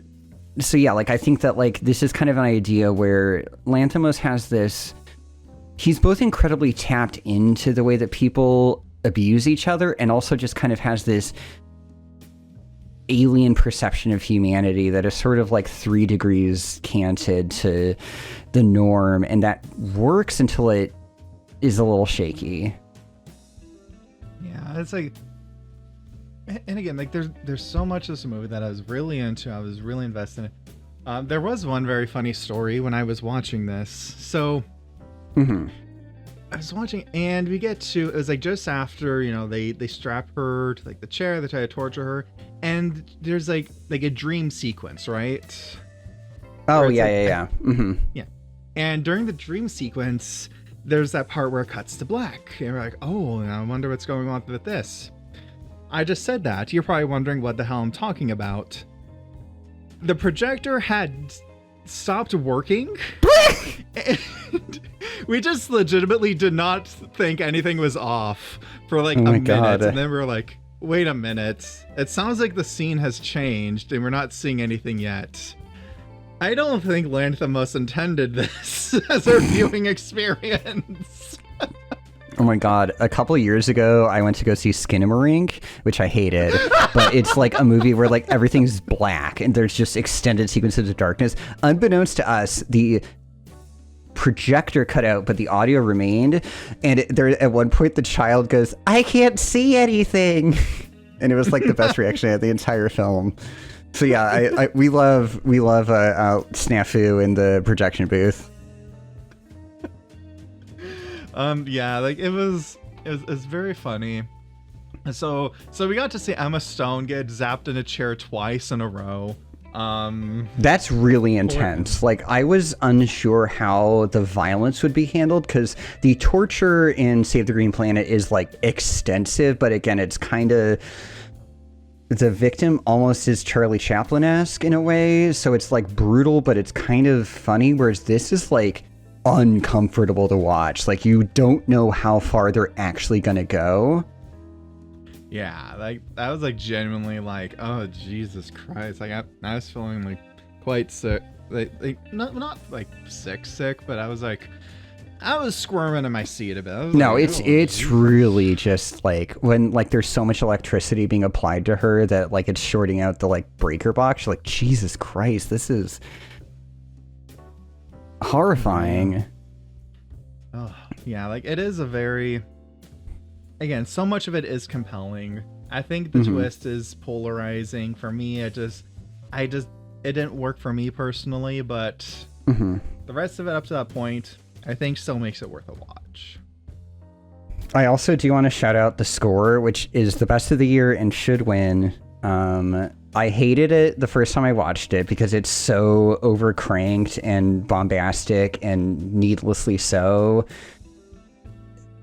yeah, like I think that like this is kind of an idea where Lanthimos has this he's both incredibly tapped into the way that people abuse each other, and also just kind of has this alien perception of humanity that is sort of like 3 degrees canted to the norm, and that works until it is a little shaky. Yeah, it's like, and again, like there's so much of this movie that I was really into. I was really invested in it. There was one very funny story when I was watching this. So I was watching, and we get to, it was like just after, you know, they strap her to like the chair, they try to torture her, and there's like a dream sequence, right? Oh, Where it's yeah. Yeah. And during the dream sequence, there's that part where it cuts to black. And we're like, oh, I wonder what's going on with this. I just said that. You're probably wondering what the hell I'm talking about. The projector had stopped working. And we just legitimately did not think anything was off for like a minute. God. And then we were like, wait a minute. It sounds like the scene has changed and we're not seeing anything yet. I don't think Lanthimos intended this as our viewing experience. Oh my god, a couple years ago I went to go see Skinamarink, which I hated, but it's like a movie where like everything's black and there's just extended sequences of darkness. Unbeknownst to us, the projector cut out, but the audio remained, and there at one point the child goes, "I can't see anything," and it was like the best reaction of the entire film. So yeah, we love snafu in the projection booth. Yeah, like it was very funny. So we got to see Emma Stone get zapped in a chair twice in a row. That's really intense. Like, I was unsure how the violence would be handled, because the torture in Save the Green Planet is like extensive, but again, it's kind of, the victim almost is Charlie Chaplin-esque in a way, so it's like brutal, but it's kind of funny, whereas this is like uncomfortable to watch. Like, you don't know how far they're actually gonna go. Yeah, like that was like genuinely like, oh Jesus Christ! Like I was feeling like quite sick, like not like sick, but I was squirming in my seat a bit. No, like, it's really just like when like there's so much electricity being applied to her that like it's shorting out the like breaker box. You're like, Jesus Christ, this is horrifying. Oh yeah, like it is a very, again, so much of it is compelling. I think the twist is polarizing for me. It didn't work for me personally, but the rest of it up to that point, I think still makes it worth a watch. I also do want to shout out the score, which is the best of the year and should win. I hated it the first time I watched it because it's so overcranked and bombastic and needlessly so.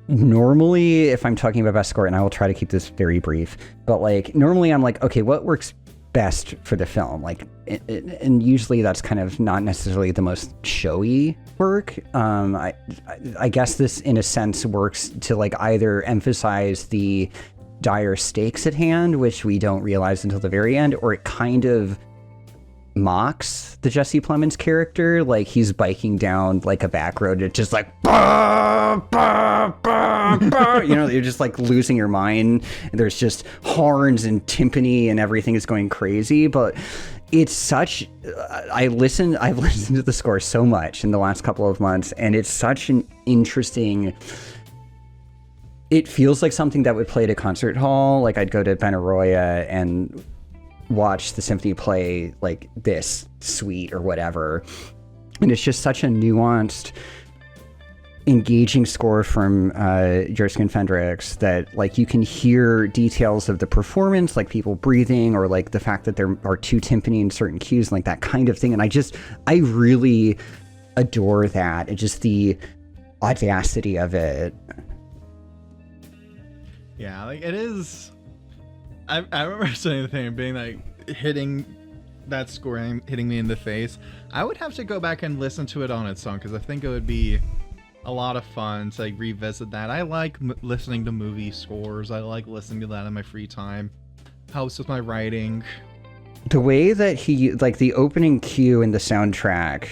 Normally, if I'm talking about best score, and I will try to keep this very brief, but like normally I'm like, okay, what works best for the film? Like, and usually that's kind of not necessarily the most showy work. I guess this in a sense works to like either emphasize the dire stakes at hand, which we don't realize until the very end, or it kind of mocks the Jesse Plemons character. Like, he's biking down like a back road, it's just like bah, bah, bah, bah. You know, you're just like losing your mind, and there's just horns and timpani and everything is going crazy. But it's such, I've listened to the score so much in the last couple of months, and it's such an interesting, it feels like something that would play at a concert hall. Like, I'd go to Benaroya and watch the symphony play like this suite or whatever. And it's just such a nuanced, engaging score from Jerskin Fendrix that like you can hear details of the performance, like people breathing, or like the fact that there are two timpani in certain cues, and like that kind of thing. And I really adore that. It's just the audacity of it. Yeah, like it is. I remember saying the thing, being like hitting that score, hitting me in the face. I would have to go back and listen to it on its own, because I think it would be a lot of fun to like revisit that. I like listening to movie scores. I like listening to that in my free time. Helps with my writing. The way that he, like the opening cue in the soundtrack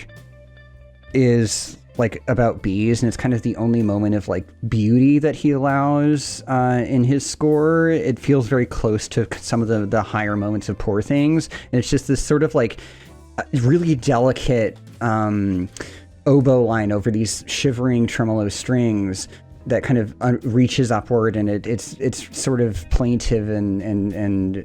is like about bees, and it's kind of the only moment of like beauty that he allows in his score. It feels very close to some of the higher moments of Poor Things, and it's just this sort of like really delicate oboe line over these shivering tremolo strings that kind of reaches upward, and it's sort of plaintive and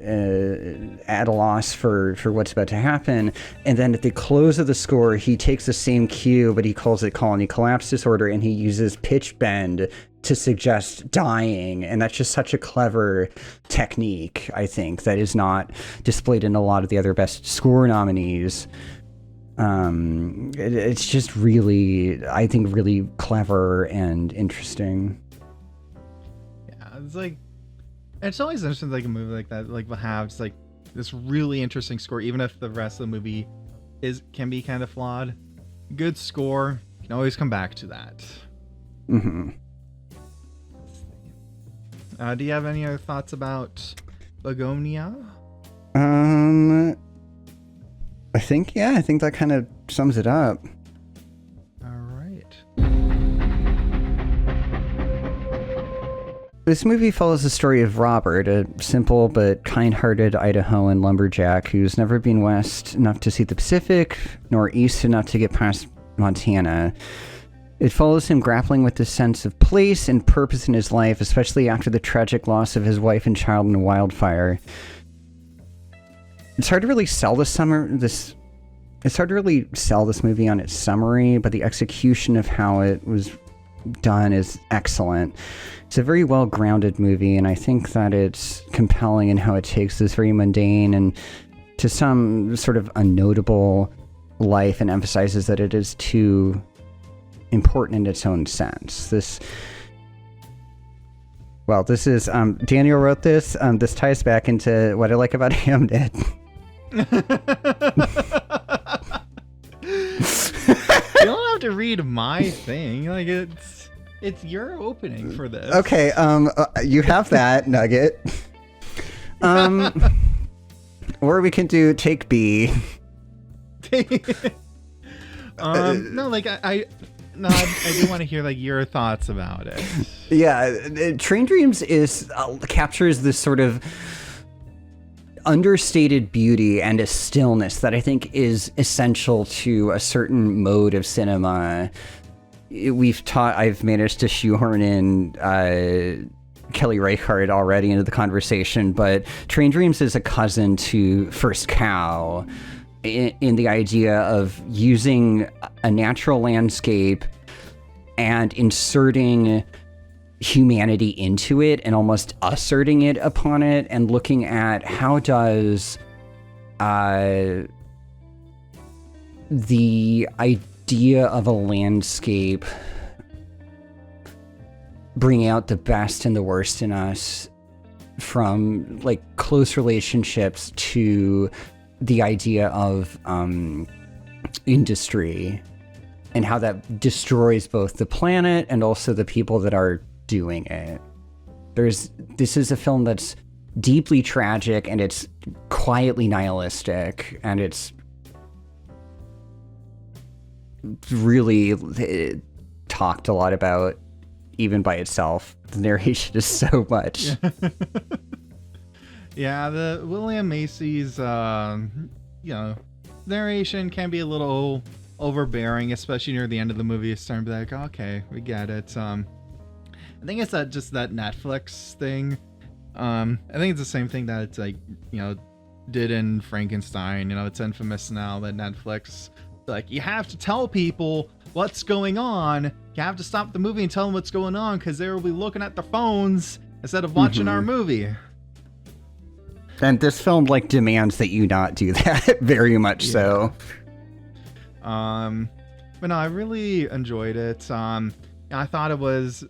at a loss for what's about to happen. And then at the close of the score, he takes the same cue, but he calls it colony collapse disorder, and he uses pitch bend to suggest dying. And that's just such a clever technique, I think, that is not displayed in a lot of the other best score nominees. It's just really, I think, really clever and interesting. Yeah, it's like, it's always interesting, like a movie like that, like will have just like this really interesting score, even if the rest of the movie can be kind of flawed. Good score, you can always come back to that. Mm-hmm. Do you have any other thoughts about Bugonia? I think that kind of sums it up. All right. This movie follows the story of Robert, a simple but kind-hearted Idahoan lumberjack who's never been west enough to see the Pacific, nor east enough to get past Montana. It follows him grappling with the sense of place and purpose in his life, especially after the tragic loss of his wife and child in a wildfire. It's hard to really sell this movie on its summary, but the execution of how it was done is excellent. It's a very well-grounded movie, and I think that it's compelling in how it takes this very mundane and to some sort of unnotable life and emphasizes that it is too important in its own sense. This is Daniel wrote this. This ties back into what I like about Hamnet. You don't have to read my thing. Like it's your opening for this. Okay, you have that nugget. Or we can do take B. No, like I do want to hear like your thoughts about it. Yeah, Train Dreams captures this sort of understated beauty and a stillness that I think is essential to a certain mode of cinema. I've managed to shoehorn in Kelly Reichardt already into the conversation, but Train Dreams is a cousin to First Cow in the idea of using a natural landscape and inserting humanity into it and almost asserting it upon it, and looking at how does the idea of a landscape bring out the best and the worst in us, from like close relationships to the idea of industry, and how that destroys both the planet and also the people that are doing it. This is a film that's deeply tragic, and it's quietly nihilistic, and it's really talked a lot about even by itself. The narration is so much. Yeah, the William Macy's narration can be a little overbearing, especially near the end of the movie. It's starting to be like, okay, we get it. I think it's that Netflix thing. I think it's the same thing that it's like, did in Frankenstein. It's infamous now that Netflix, like, you have to tell people what's going on. You have to stop the movie and tell them what's going on, because they will be looking at their phones instead of watching our movie. And this film demands that you not do that very much. Yeah. So. But no, I really enjoyed it. I thought it was,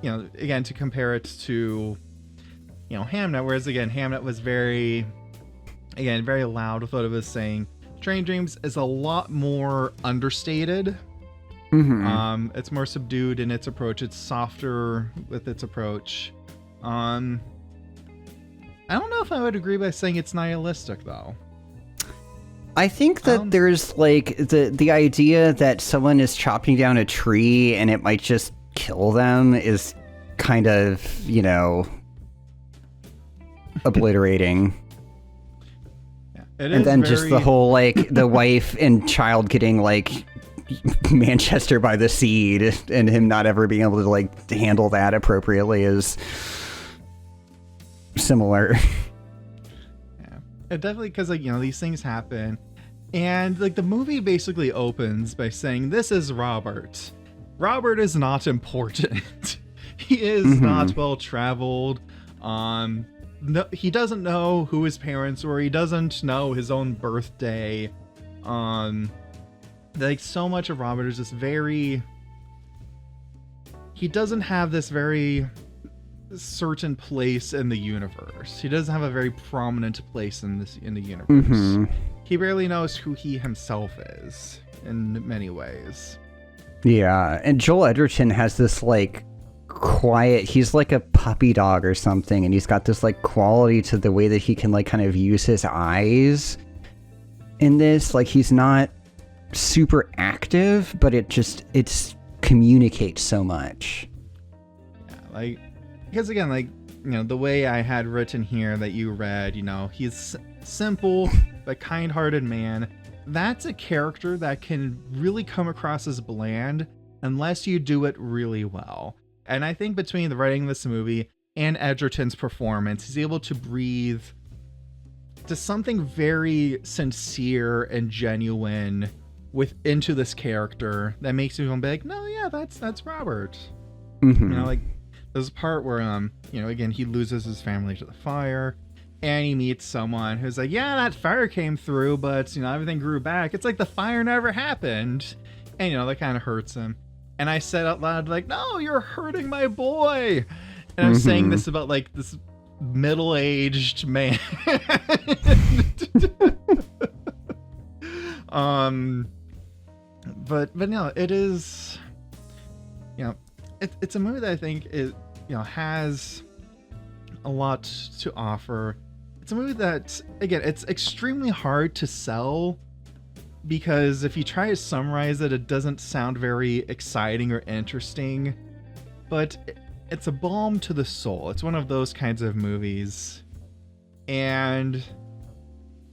again, to compare it to, Hamnet, whereas again, Hamnet was very loud with what it was saying. Train Dreams is a lot more understated. Mm-hmm. It's more subdued in its approach. It's softer with its approach. I don't know if I would agree by saying it's nihilistic, though. I think that there's like the idea that someone is chopping down a tree and it might just kill them is kind of, obliterating. Yeah, and then just the whole like the wife and child getting like Manchester by the Sea and him not ever being able to like handle that appropriately is similar. Yeah, it definitely, because like these things happen, and like the movie basically opens by saying this is Robert. Robert is not important. He is not well traveled. No, he doesn't know who his parents were. He doesn't know his own birthday. Like so much of Robert is just very. He doesn't have this very certain place in the universe. He doesn't have a very prominent place in the universe. He barely knows who he himself is in many ways. Yeah, and Joel Edgerton has this like quiet, he's like a puppy dog or something, and he's got this like quality to the way that he can like kind of use his eyes in this. Like he's not super active, but it's communicates so much. Yeah, like because again, like the way I had written here that you read, he's simple but kind-hearted man. That's a character that can really come across as bland unless you do it really well. And I think between the writing of this movie and Edgerton's performance, he's able to breathe to something very sincere and genuine into this character that makes me be like, no, yeah, that's Robert. Like there's a part where again, he loses his family to the fire. And he meets someone who's like, yeah, that fire came through, but, everything grew back. It's like the fire never happened. And, that kind of hurts him. And I said out loud, like, no, you're hurting my boy. And I'm saying this about, like, this middle-aged man. But no, it is, it's a movie that I think is, has a lot to offer. It's a movie that, again, it's extremely hard to sell because if you try to summarize it, it doesn't sound very exciting or interesting, but it's a balm to the soul. It's one of those kinds of movies, and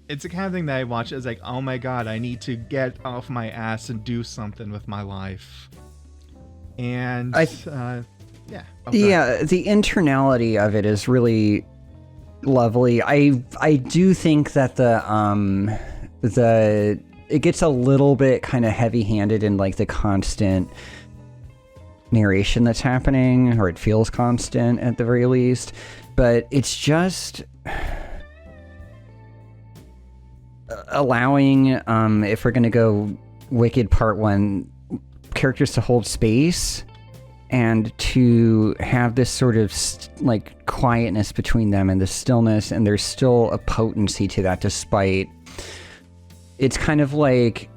it's the kind of thing that I watch as like, oh my god, I need to get off my ass and do something with my life. And the internality of it is really lovely. I do think that it gets a little bit kind of heavy-handed in like the constant narration that's happening, or it feels constant at the very least, but it's just allowing, if we're going to go Wicked Part 1, characters to hold space and to have this sort of like quietness between them and the stillness, and there's still a potency to that despite it's kind of like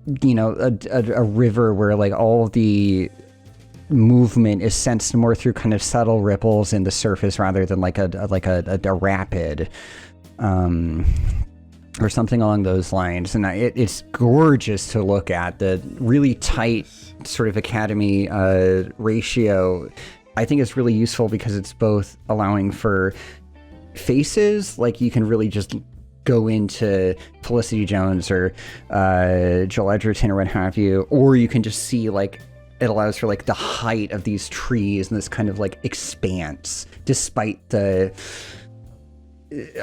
a river where like all of the movement is sensed more through kind of subtle ripples in the surface rather than like a rapid or something along those lines. And it's gorgeous to look at. The really tight sort of Academy ratio I think is really useful because it's both allowing for faces, like you can really just go into Felicity Jones or Joel Edgerton or what have you, or you can just see like it allows for like the height of these trees and this kind of like expanse despite the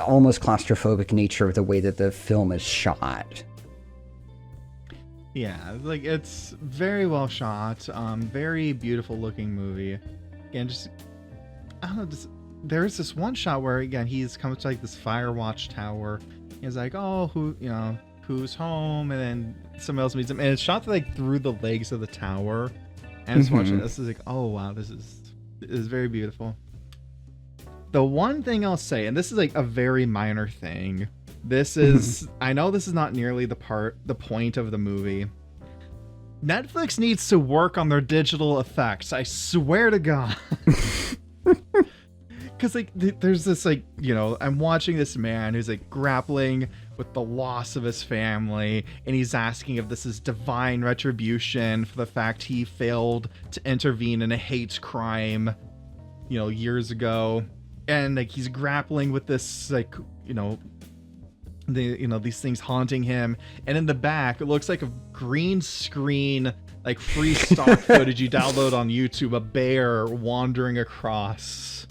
almost claustrophobic nature of the way that the film is shot. Yeah, like it's very well shot, very beautiful looking movie. Again, just I don't know, there's this one shot where again he's coming to like this fire watch tower. He's like, oh, who's home? And then someone else meets him, and it's shot like through the legs of the tower. And just watching this is like, oh wow, this is very beautiful. The one thing I'll say, and this is like a very minor thing, this is I know this is not nearly the point of the movie. Netflix needs to work on their digital effects. I swear to God. because like there's this like, you know, I'm watching this man who's like grappling with the loss of his family, and he's asking if this is divine retribution for the fact he failed to intervene in a hate crime, you know, years ago. And like he's grappling with this, like, you know, these things haunting him, and in the back it looks like a green screen, like free stock footage you download on YouTube, a bear wandering across.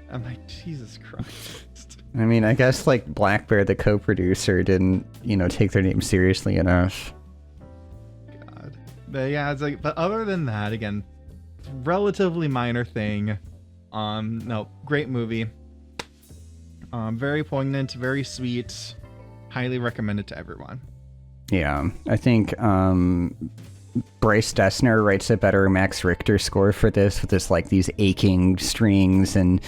I'm like, Jesus Christ. I mean, I guess like Black Bear, the co-producer, didn't, you know, take their name seriously enough. God. But yeah, it's like, but other than that, again, relatively minor thing. No, great movie. Very poignant, very sweet. Highly recommended to everyone. Yeah, I think Bryce Dessner writes a better Max Richter score for this, with this like these aching strings and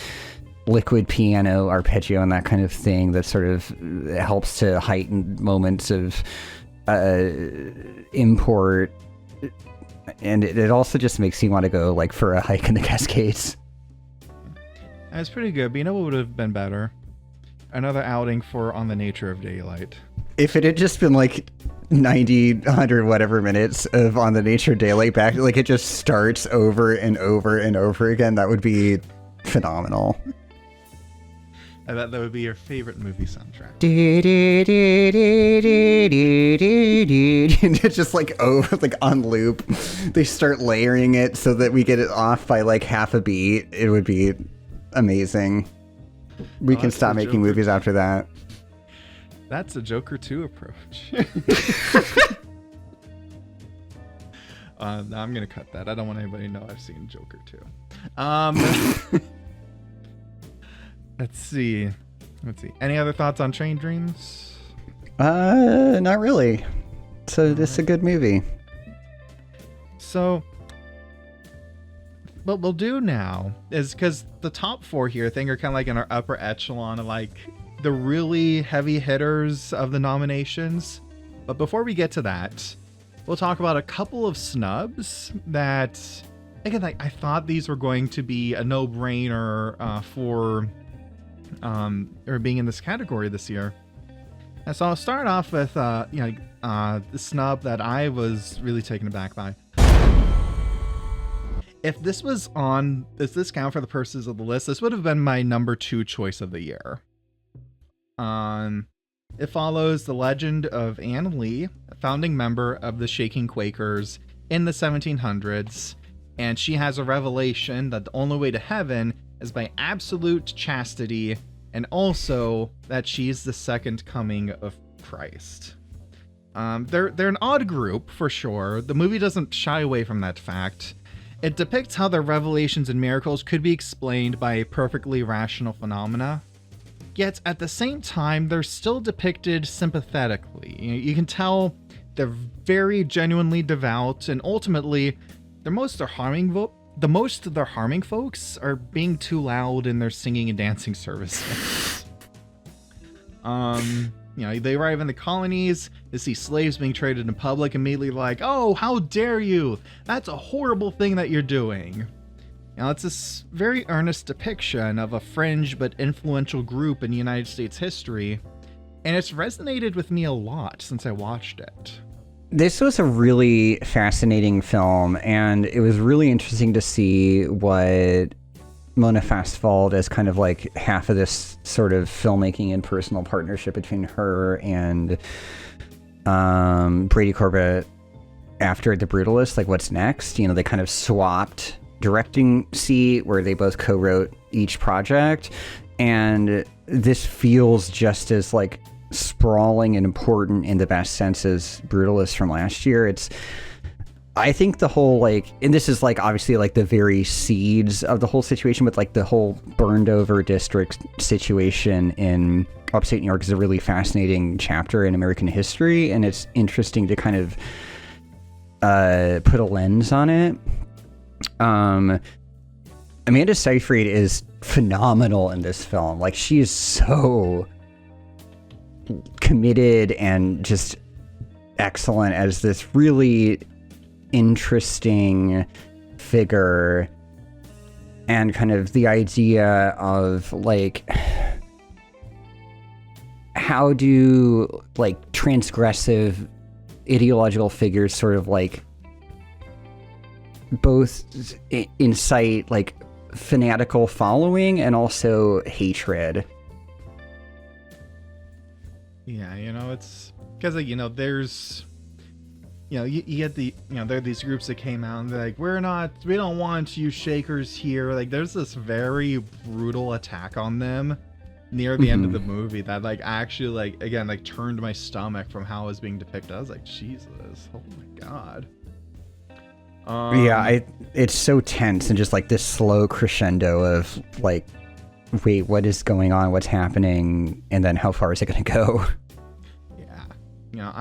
liquid piano arpeggio and that kind of thing that sort of helps to heighten moments of import, and it also just makes you want to go like for a hike in the Cascades. It's pretty good, but you know what would have been better? Another outing for On the Nature of Daylight. If it had just been like 90, 100, whatever minutes of On the Nature of Daylight back, like it just starts over and over and over again, that would be phenomenal. I bet that would be your favorite movie soundtrack. And it's just like over, like on loop. They start layering it so that we get it off by like half a beat. It would be amazing. We can stop making movies after that. That's a Joker 2 approach. No, I'm gonna cut that. I don't want anybody to know I've seen Joker 2. Let's see. Any other thoughts on Train Dreams? Not really. So this is a good movie. So what we'll do now is, because the top four here, I think, are kind of like in our upper echelon of like the really heavy hitters of the nominations. But before we get to that, we'll talk about a couple of snubs that, again, like, I thought these were going to be a no-brainer for or being in this category this year. And so I'll start off with the snub that I was really taken aback by. If this was on, does this count for the purposes of the list? This would have been my number 2 choice of the year. It follows the legend of Anne Lee, a founding member of the Shaking Quakers in the 1700s, and she has a revelation that the only way to heaven is by absolute chastity, and also that she's the second coming of Christ. They're an odd group, for sure. The movie doesn't shy away from that fact. It depicts how their revelations and miracles could be explained by perfectly rational phenomena. Yet, at the same time, they're still depicted sympathetically. You can tell they're very genuinely devout, and ultimately, the most they're harming folks are being too loud in their singing and dancing services. They arrive in the colonies, they see slaves being traded in public, immediately like, oh, how dare you? That's a horrible thing that you're doing. Now, it's this very earnest depiction of a fringe but influential group in United States history, and it's resonated with me a lot since I watched it. This was a really fascinating film, and it was really interesting to see what Mona Fastwald as kind of like half of this sort of filmmaking and personal partnership between her and Brady Corbett after The Brutalist, like what's next? They kind of swapped directing seat where they both co-wrote each project, and this feels just as like sprawling and important in the best sense as Brutalist from last year. I think the whole and this is obviously the very seeds of the whole situation, but the whole burned over district situation in upstate New York is a really fascinating chapter in American history, and it's interesting to kind of put a lens on it. Amanda Seyfried is phenomenal in this film. She is so committed and just excellent as this really interesting figure and kind of the idea of like how do like transgressive ideological figures sort of like both incite like fanatical following and also hatred. Yeah, it's because like there's you get the there are these groups that came out and they're like, we don't want you Shakers here. Like there's this very brutal attack on them near the end of the movie that like actually like again like turned my stomach from how it was being depicted. I was like, Jesus, oh my God. It's so tense and just like this slow crescendo of like, wait, what is going on? What's happening? And then how far is it going to go? Yeah,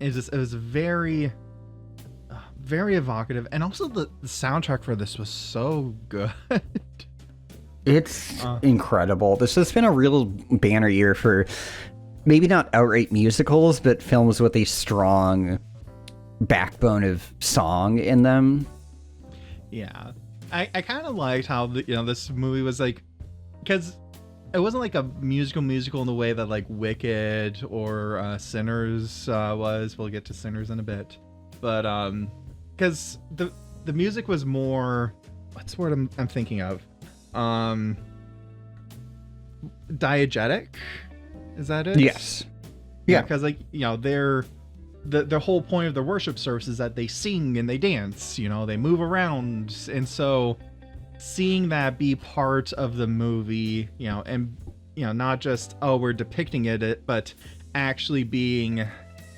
it was very, very evocative, and also the soundtrack for this was so good. It's incredible. This has been a real banner year for maybe not outright musicals, but films with a strong backbone of song in them. Yeah, I kind of liked how this movie was like, because it wasn't like a musical in the way that like Wicked or Sinners was. We'll get to Sinners in a bit, but because the music was more, what's the word I'm thinking of, diegetic, is that it? Yes. Yeah, because like they're the whole point of the worship service is that they sing and they dance, they move around, and so seeing that be part of the movie, and not just we're depicting it, but actually being, I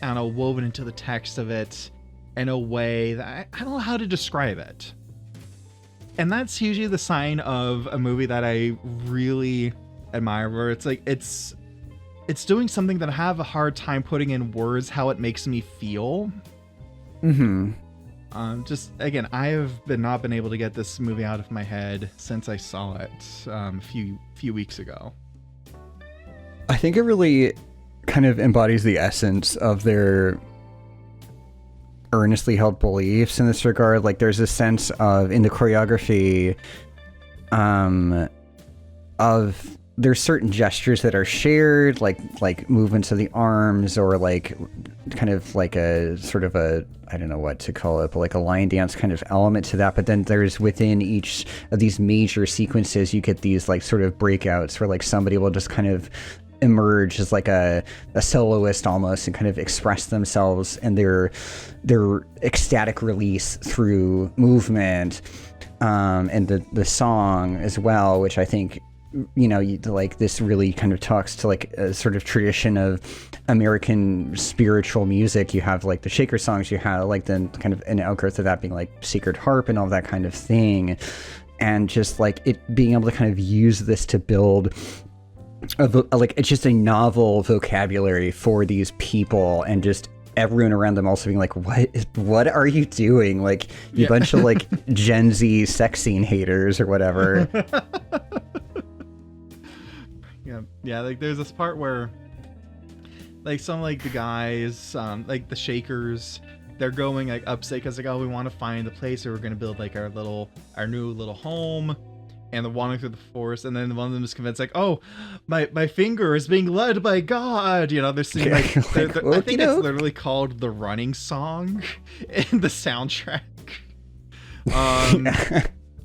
don't know, woven into the text of it in a way that I don't know how to describe it. And that's usually the sign of a movie that I really admire, where it's like it's doing something that I have a hard time putting in words how it makes me feel. Just again, I have not been able to get this movie out of my head since I saw it a few weeks ago. I think it really kind of embodies the essence of their earnestly held beliefs in this regard. Like there's a sense of, in the choreography, of there's certain gestures that are shared, like movements of the arms, or like kind of like a sort of a, I don't know what to call it, but like a line dance kind of element to that. But then there's within each of these major sequences, you get these like sort of breakouts where like somebody will just kind of emerge as like a soloist almost and kind of express themselves and their ecstatic release through movement, and the song as well, which I think like this really kind of talks to like a sort of tradition of American spiritual music. You have like the Shaker songs, you have like then kind of an outgrowth of that being like Sacred Harp and all that kind of thing, and just like it being able to kind of use this to build like it's just a novel vocabulary for these people, and just everyone around them also being like, what are you doing? Like you bunch of like Gen Z sex scene haters or whatever. Yeah, like there's this part where like some like the guys, like the Shakers, they're going like upstate because like, we want to find the place where we're gonna build like our new little home, and they're wandering through the forest, and then one of them is convinced like, my finger is being led by God. They're singing like, I think it's literally called the running song in the soundtrack.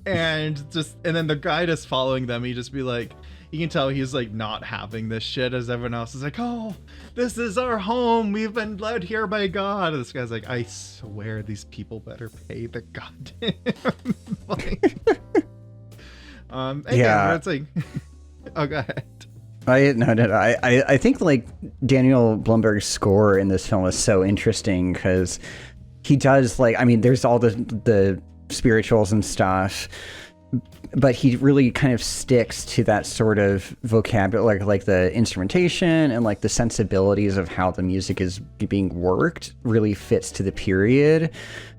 And then the guy just following them, he just be like, you can tell he's like not having this shit, as everyone else is like, this is our home, we've been led here by God. And this guy's like, I swear these people better pay the goddamn money. Yeah, it's like, go ahead. I think like Daniel Blumberg's score in this film is so interesting because he does like, I mean, there's all the spirituals and stuff, but he really kind of sticks to that sort of vocabulary, like the instrumentation and like the sensibilities of how the music is being worked really fits to the period,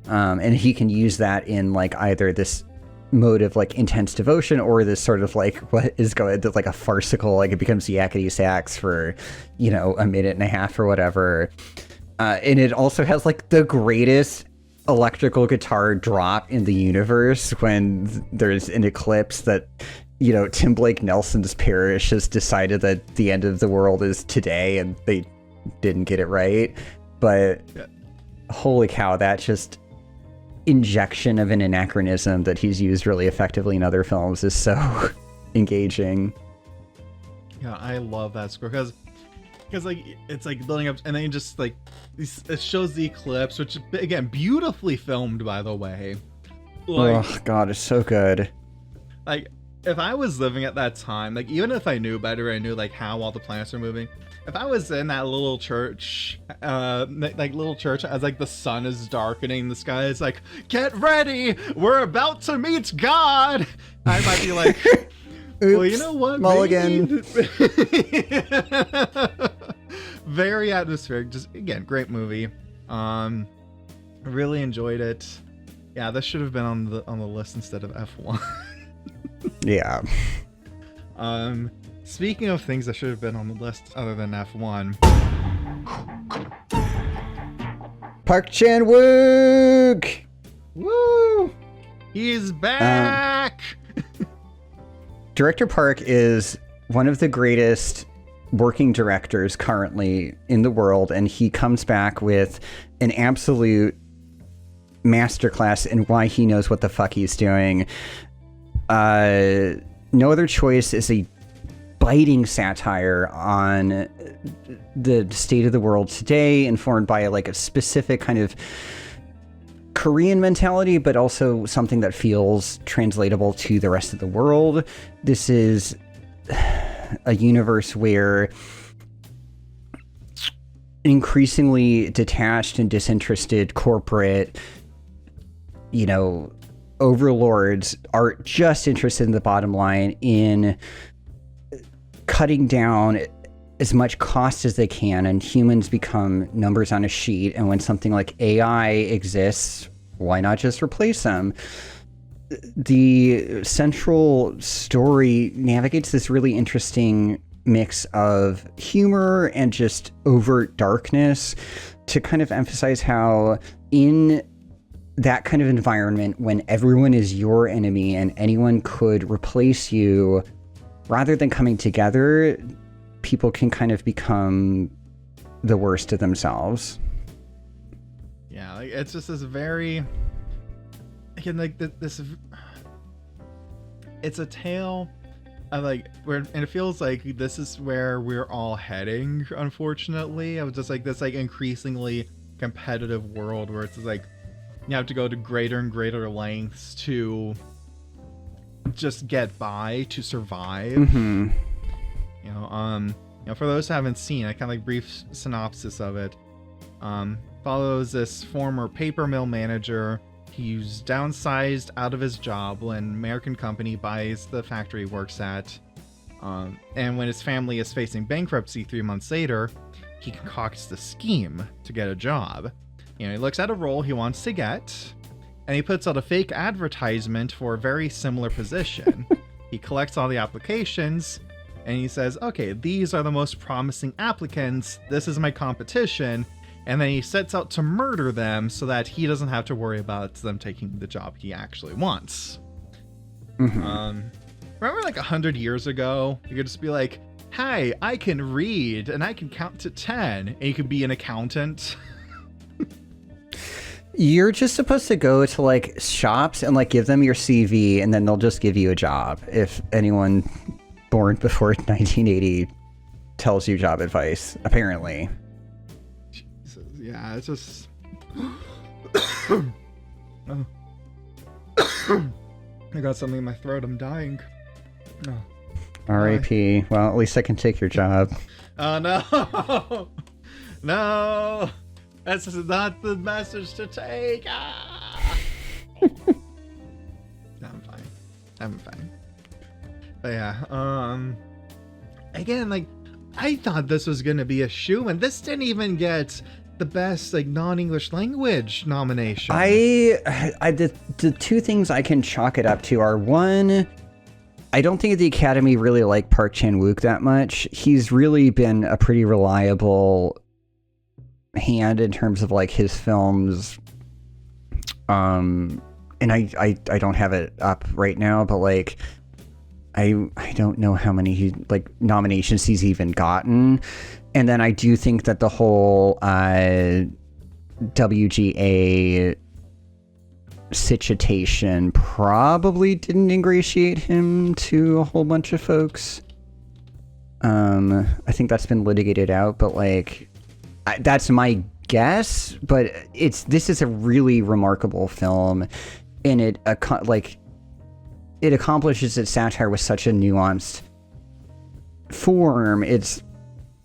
and he can use that in like either this mode of like intense devotion or this sort of like what is going to like a farcical, like it becomes yakety sax for a minute and a half or whatever, and it also has like the greatest electrical guitar drop in the universe when there's an eclipse that, you know, Tim Blake Nelson's parish has decided that the end of the world is today and they didn't get it right. But holy cow, that just injection of an anachronism that he's used really effectively in other films is so engaging. Yeah, I love that score because like it's like building up, and then just like it shows the eclipse, which again beautifully filmed, by the way. Like, oh god, it's so good. Like if I was living at that time, like even if I knew better, I knew like how all the planets are moving. If I was in that little church, like little church, as like the sun is darkening, the sky is like, get ready, we're about to meet God. I might be like, well, you know what? Mulligan. Very atmospheric. Just again, great movie. Really enjoyed it. Yeah, this should have been on the list instead of F1. Yeah. Speaking of things that should have been on the list other than F1. Park Chan-wook! Woo! He's back! Director Park is one of the greatest working directors currently in the world, and he comes back with an absolute masterclass in why he knows what the fuck he's doing. No Other Choice is a biting satire on the state of the world today, informed by like a specific kind of Korean mentality, but also something that feels translatable to the rest of the world. This is a universe where increasingly detached and disinterested corporate, you know, overlords are just interested in the bottom line, in cutting down as much cost as they can, and humans become numbers on a sheet. And when something like AI exists, why not just replace them? The central story navigates this really interesting mix of humor and just overt darkness to kind of emphasize how in that kind of environment, when everyone is your enemy and anyone could replace you, rather than coming together, people can kind of become the worst of themselves. Yeah, like it's just this very, again, like this. It's a tale of like where, and it feels like this is where we're all heading. Unfortunately, I was just like this like increasingly competitive world where it's just like you have to go to greater and greater lengths to just get by, to survive. Mm-hmm. You know, for those who haven't seen, I kind of like brief synopsis of it. Follows this former paper mill manager. He's downsized out of his job when an American company buys the factory he works at. And when his family is facing bankruptcy 3 months later, he concocts the scheme to get a job. You know, he looks at a role he wants to get, and he puts out a fake advertisement for a very similar position. He collects all the applications, and he says, okay, these are the most promising applicants. This is my competition. And then he sets out to murder them so that he doesn't have to worry about them taking the job he actually wants. Mm-hmm. Remember like 100 years ago, you could just be like, hey, I can read and I can count to 10. And you could be an accountant. You're just supposed to go to like shops and like give them your CV, and then they'll just give you a job if anyone born before 1980 tells you job advice, apparently. Jesus, yeah, it's just... I got something in my throat. I'm dying. Oh. R.I.P. Well, at least I can take your job. Oh, no. No. That's not the message to take. Ah. No, I'm fine. But yeah, again, like, I thought this was gonna be a shoe, and this didn't even get the best like non-English language nomination. The two things I can chalk it up to are, one, I don't think the Academy really liked Park Chan-wook that much. He's really been a pretty reliable hand in terms of like his films And I don't have it up right now, but like I don't know how many nominations he's even gotten. And then I do think that the whole WGA situation probably didn't ingratiate him to a whole bunch of folks. I think that's been litigated out, but like that's my guess. But this is a really remarkable film, and it accomplishes its satire with such a nuanced form. It's,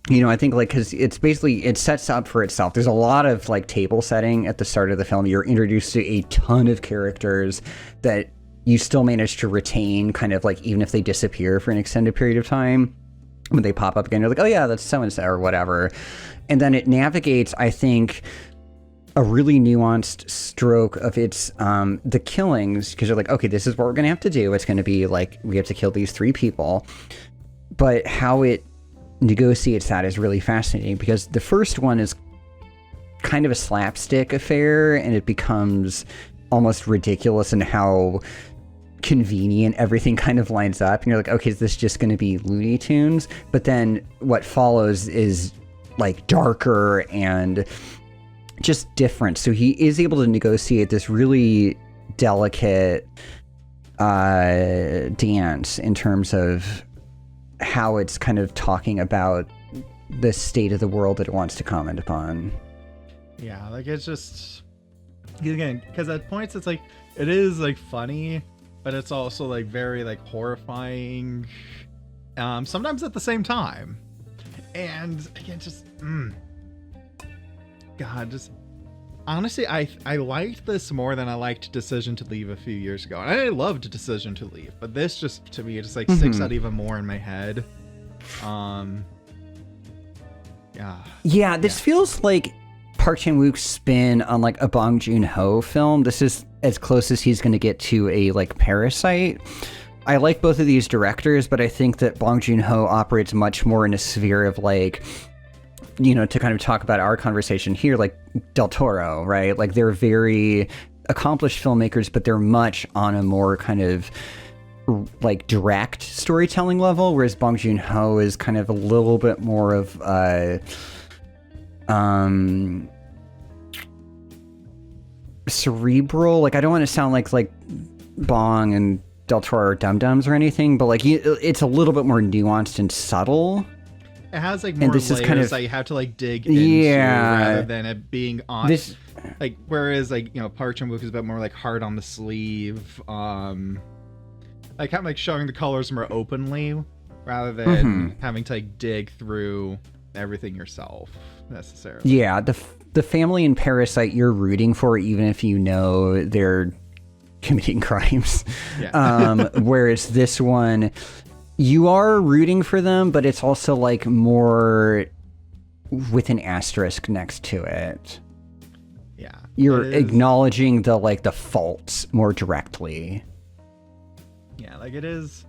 I think like, because it's basically, it sets up for itself. There's a lot of like table setting at the start of the film. You're introduced to a ton of characters that you still manage to retain, kind of like, even if they disappear for an extended period of time, when they pop up again, you're like, oh yeah, that's so-and-so or whatever. And then it navigates, I think, a really nuanced stroke of its the killings, because you're like, okay, this is what we're gonna have to do. It's gonna be like, we have to kill these 3 people. But how it negotiates that is really fascinating, because the first one is kind of a slapstick affair, and it becomes almost ridiculous in how convenient everything kind of lines up, and you're like, okay, is this just going to be Looney Tunes? But then what follows is like darker and just different. So he is able to negotiate this really delicate dance in terms of how it's kind of talking about the state of the world that it wants to comment upon. Yeah, like it's just, again, because at points it's like, it is like funny, but it's also like very like horrifying, sometimes at the same time. And again, just God, just honestly, I liked this more than I liked Decision to Leave a few years ago. And I loved Decision to Leave, but this just, to me, it just like sticks out even more in my head. Yeah, this feels like Park Chan-wook's spin on like a Bong Joon-ho film. This is as close as he's going to get to a like Parasite. I like both of these directors, but I think that Bong Joon-ho operates much more in a sphere of like, to kind of talk about our conversation here, like Del Toro, right? Like they're very accomplished filmmakers, but they're much on a more kind of like direct storytelling level, whereas Bong Joon-ho is kind of a little bit more of cerebral. Like I don't want to sound like Bong and Del Toro are dum-dums or anything, but like it's a little bit more nuanced and subtle. It has like more layers that you have to like dig into, rather than it being on this, like, whereas like Park Chan-wook is a bit more like hard on the sleeve, like kind of like showing the colors more openly rather than having to like dig through everything yourself necessarily. Yeah, the family in Parasite you're rooting for, even if you know they're committing crimes. Yeah. Whereas this one, you are rooting for them, but it's also like more with an asterisk next to it. Yeah. You're acknowledging the faults more directly. Yeah, like it is.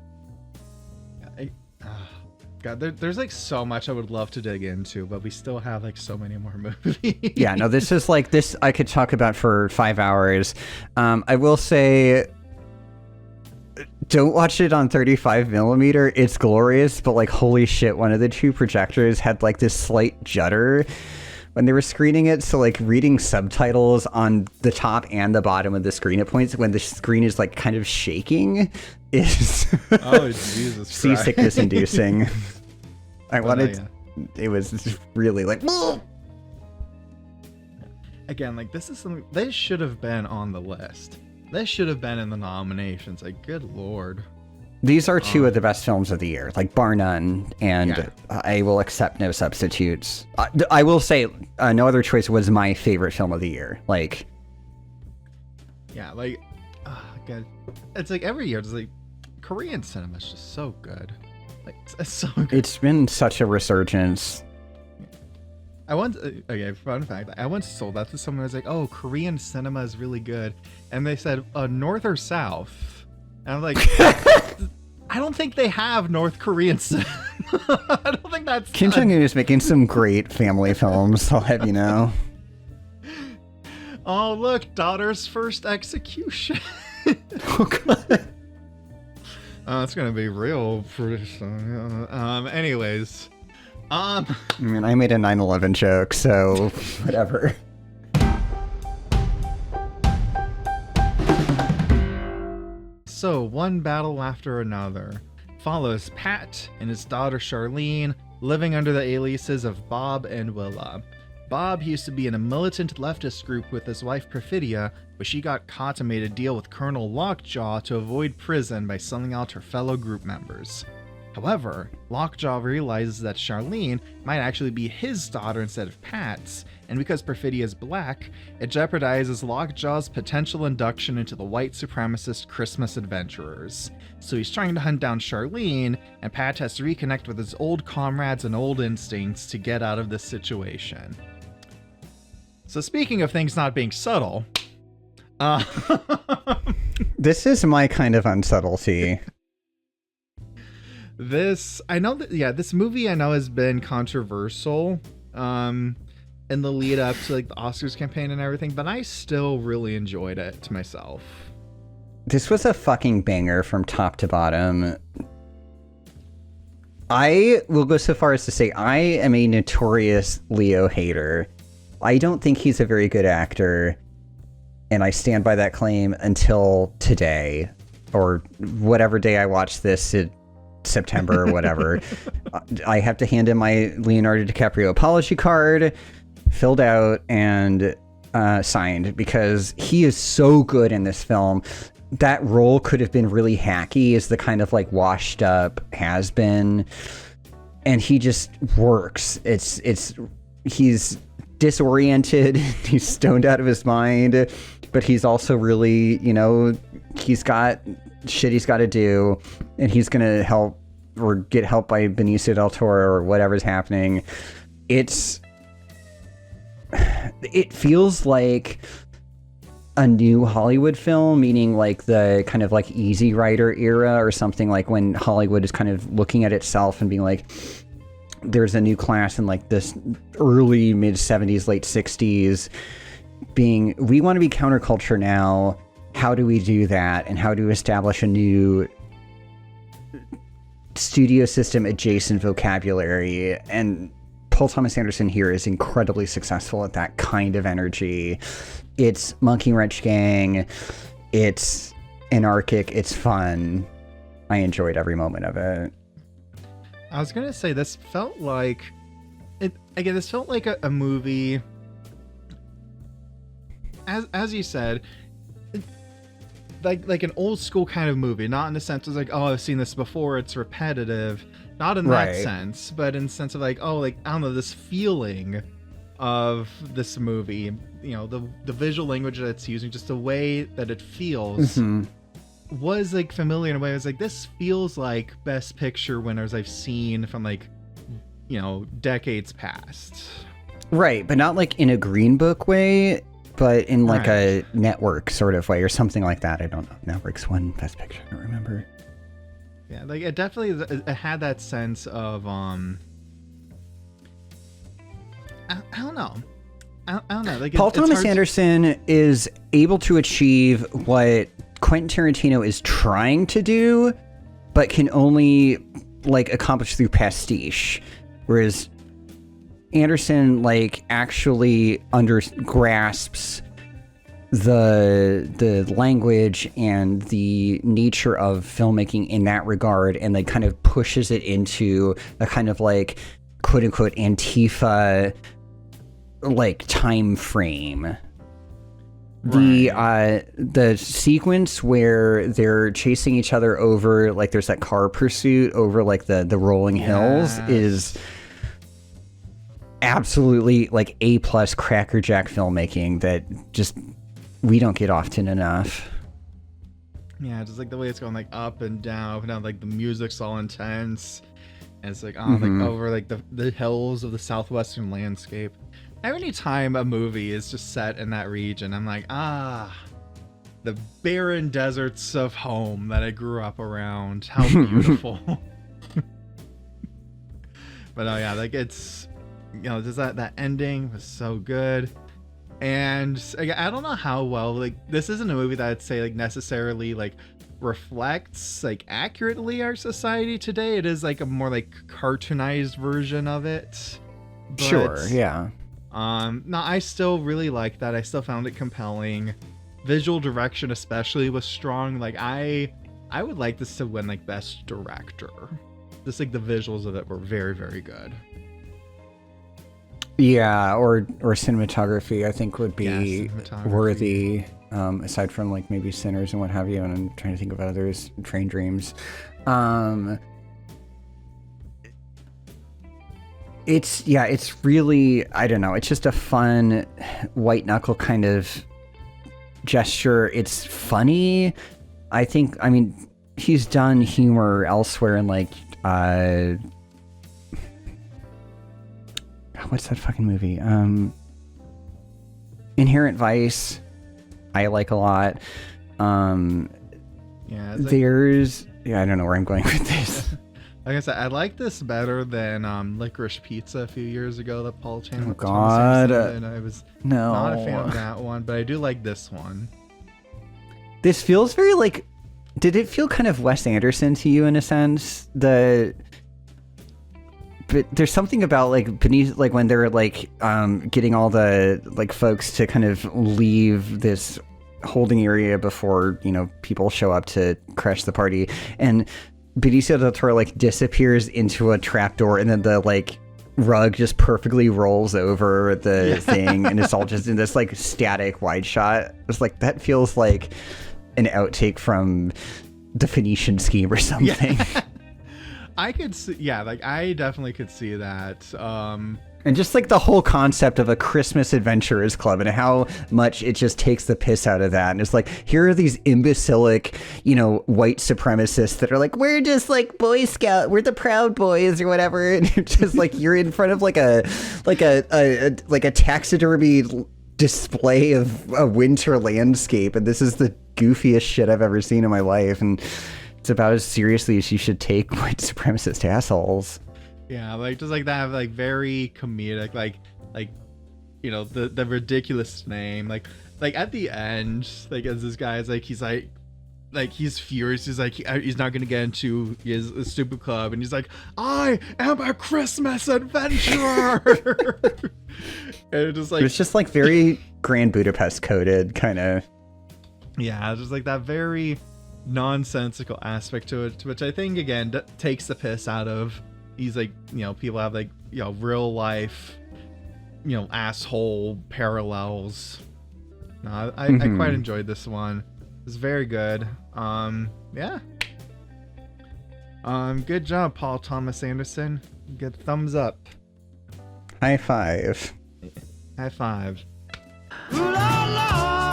God, there's like so much I would love to dig into, but we still have like so many more movies. Yeah, no, this is like this I could talk about for 5 hours. I will say, don't watch it on 35 millimeter. It's glorious, but like holy shit, one of the 2 projectors had like this slight judder when they were screening it. So like reading subtitles on the top and the bottom of the screen at points when the screen is like kind of shaking is oh Jesus Christ. Seasickness inducing. I wanted it was really like again, like this is something this should have been on the list. This should have been in the nominations. Like, good lord. These are 2 of the best films of the year, like bar none, and I will accept no substitutes. I will say No Other Choice was my favorite film of the year. Like, yeah, like, God, it's like every year, it's like Korean cinema is just so good. Like, it's so good. It's been such a resurgence. I once, fun fact, I once told that to someone who was like, oh, Korean cinema is really good. And they said, North or South? And I'm like, I don't think they have North Korean cinema. I don't think that's... Kim Jong-un is making some great family films, I'll have you know. Oh, look, daughter's first execution. Oh, God. It's gonna be real pretty soon. Anyways. I mean, I made a 9/11 joke, so whatever. So, one battle after another follows Pat and his daughter Charlene living under the aliases of Bob and Willa. Bob used to be in a militant leftist group with his wife Perfidia, but she got caught and made a deal with Colonel Lockjaw to avoid prison by selling out her fellow group members. However, Lockjaw realizes that Charlene might actually be his daughter instead of Pat's, and because Perfidia is black, it jeopardizes Lockjaw's potential induction into the white supremacist Christmas adventurers. So he's trying to hunt down Charlene, and Pat has to reconnect with his old comrades and old instincts to get out of this situation. So speaking of things not being subtle, this is my kind of unsubtlety. This movie I know has been controversial in the lead up to like the Oscars campaign and everything, but I still really enjoyed it myself. This was a fucking banger from top to bottom. I will go so far as to say I am a notorious Leo hater. I don't think he's a very good actor, and I stand by that claim until today, or whatever day I watched this, September or whatever. I have to hand in my Leonardo DiCaprio apology card, filled out and signed, because he is so good in this film. That role could have been really hacky as the kind of like washed up has been, and he just works. He's disoriented, he's stoned out of his mind, but he's also really, he's got shit he's got to do, and he's gonna help or get help by Benicio del Toro or whatever's happening. It feels like a new Hollywood film, meaning like the kind of like Easy Rider era or something, like when Hollywood is kind of looking at itself and being like, there's a new class in like this early mid 70s, late 60s being, we want to be counterculture now. How do we do that? And how do we establish a new studio system adjacent vocabulary? And Paul Thomas Anderson here is incredibly successful at that kind of energy. It's Monkey Wrench Gang. It's anarchic. It's fun. I enjoyed every moment of it. I was gonna say this felt like This felt like a movie. As you said, like an old school kind of movie, not in the sense of like, oh, I've seen this before, it's repetitive, not in that sense, but in the sense of like, oh, like, I don't know, this feeling of this movie, the visual language that it's using, just the way that it feels was like familiar in a way. I was like, this feels like Best Picture winners I've seen from like, decades past. Right, but not like in a Green Book way, but in like a network sort of way or something like that. I don't know. Network's won Best Picture. I don't remember. Yeah, like it definitely had that sense of I don't know. I don't know. Like Paul Thomas Anderson is able to achieve what Quentin Tarantino is trying to do, but can only like accomplish through pastiche, whereas Anderson like actually grasps the language and the nature of filmmaking in that regard, and like kind of pushes it into a kind of like quote unquote Antifa like time frame. The sequence where they're chasing each other over, like there's that car pursuit over like the rolling hills is absolutely like A+ crackerjack filmmaking that just we don't get often enough. Yeah, just like the way it's going like up and down, like the music's all intense, and it's like like over like the hills of the southwestern landscape. Every time a movie is just set in that region, I'm like, the barren deserts of home that I grew up around. How beautiful. But oh yeah, like it's, just that ending was so good. And I don't know how well, like, this isn't a movie that I'd say like necessarily like reflects like accurately our society today. It is like a more like cartoonized version of it. But, Sure, yeah. no, I still really like that. I still found it compelling. Visual direction especially was strong. Like I would like this to win like best director. Just like the visuals of it were very, very good. Yeah, or cinematography, I think would be cinematography. worthy, aside from like maybe Sinners and what have you, and I'm trying to think of others, Train Dreams. It's really, I don't know, it's just a fun white knuckle kind of gesture. It's funny. I mean, he's done humor elsewhere in like, what's that fucking movie? Inherent Vice, I like a lot. Yeah, there's, I don't know where I'm going with this. Like I said, I like this better than Licorice Pizza a few years ago that Paul Chan. Oh God, and I was not a fan of that one, but I do like this one. This feels very like, did it feel kind of Wes Anderson to you in a sense? But there's something about like beneath, like when they're like getting all the like folks to kind of leave this holding area before, you know, people show up to crash the party, and Benicio del Toro like disappears into a trapdoor, and then the like rug just perfectly rolls over the thing, and it's all just in this like static wide shot. It's like, that feels like an outtake from the Phoenician Scheme or something. Yeah. I could see, like I definitely could see that. And just like the whole concept of a Christmas adventurers club and how much it just takes the piss out of that. And it's like, here are these imbecilic, you know, white supremacists that are like, we're just like Boy Scout, we're the Proud Boys or whatever. And you're just like, you're in front of like a taxidermy display of a winter landscape, and this is the goofiest shit I've ever seen in my life. And it's about as seriously as you should take white supremacist assholes. Yeah, like just like that, like very comedic, like you know, the ridiculous name, like at the end, like as this guy is like, he's furious, he's like he's not gonna get into his stupid club, and he's like, I am a Christmas adventurer. And it's just like very Grand Budapest coded kind of. Yeah, just like that very nonsensical aspect to it, which I think again takes the piss out of these, like, you know, people have like, you know, real life, you know, asshole parallels. No, I quite enjoyed this one. It's very good. Yeah. Good job, Paul Thomas Anderson. Good thumbs up. High five. High five. Ooh la la.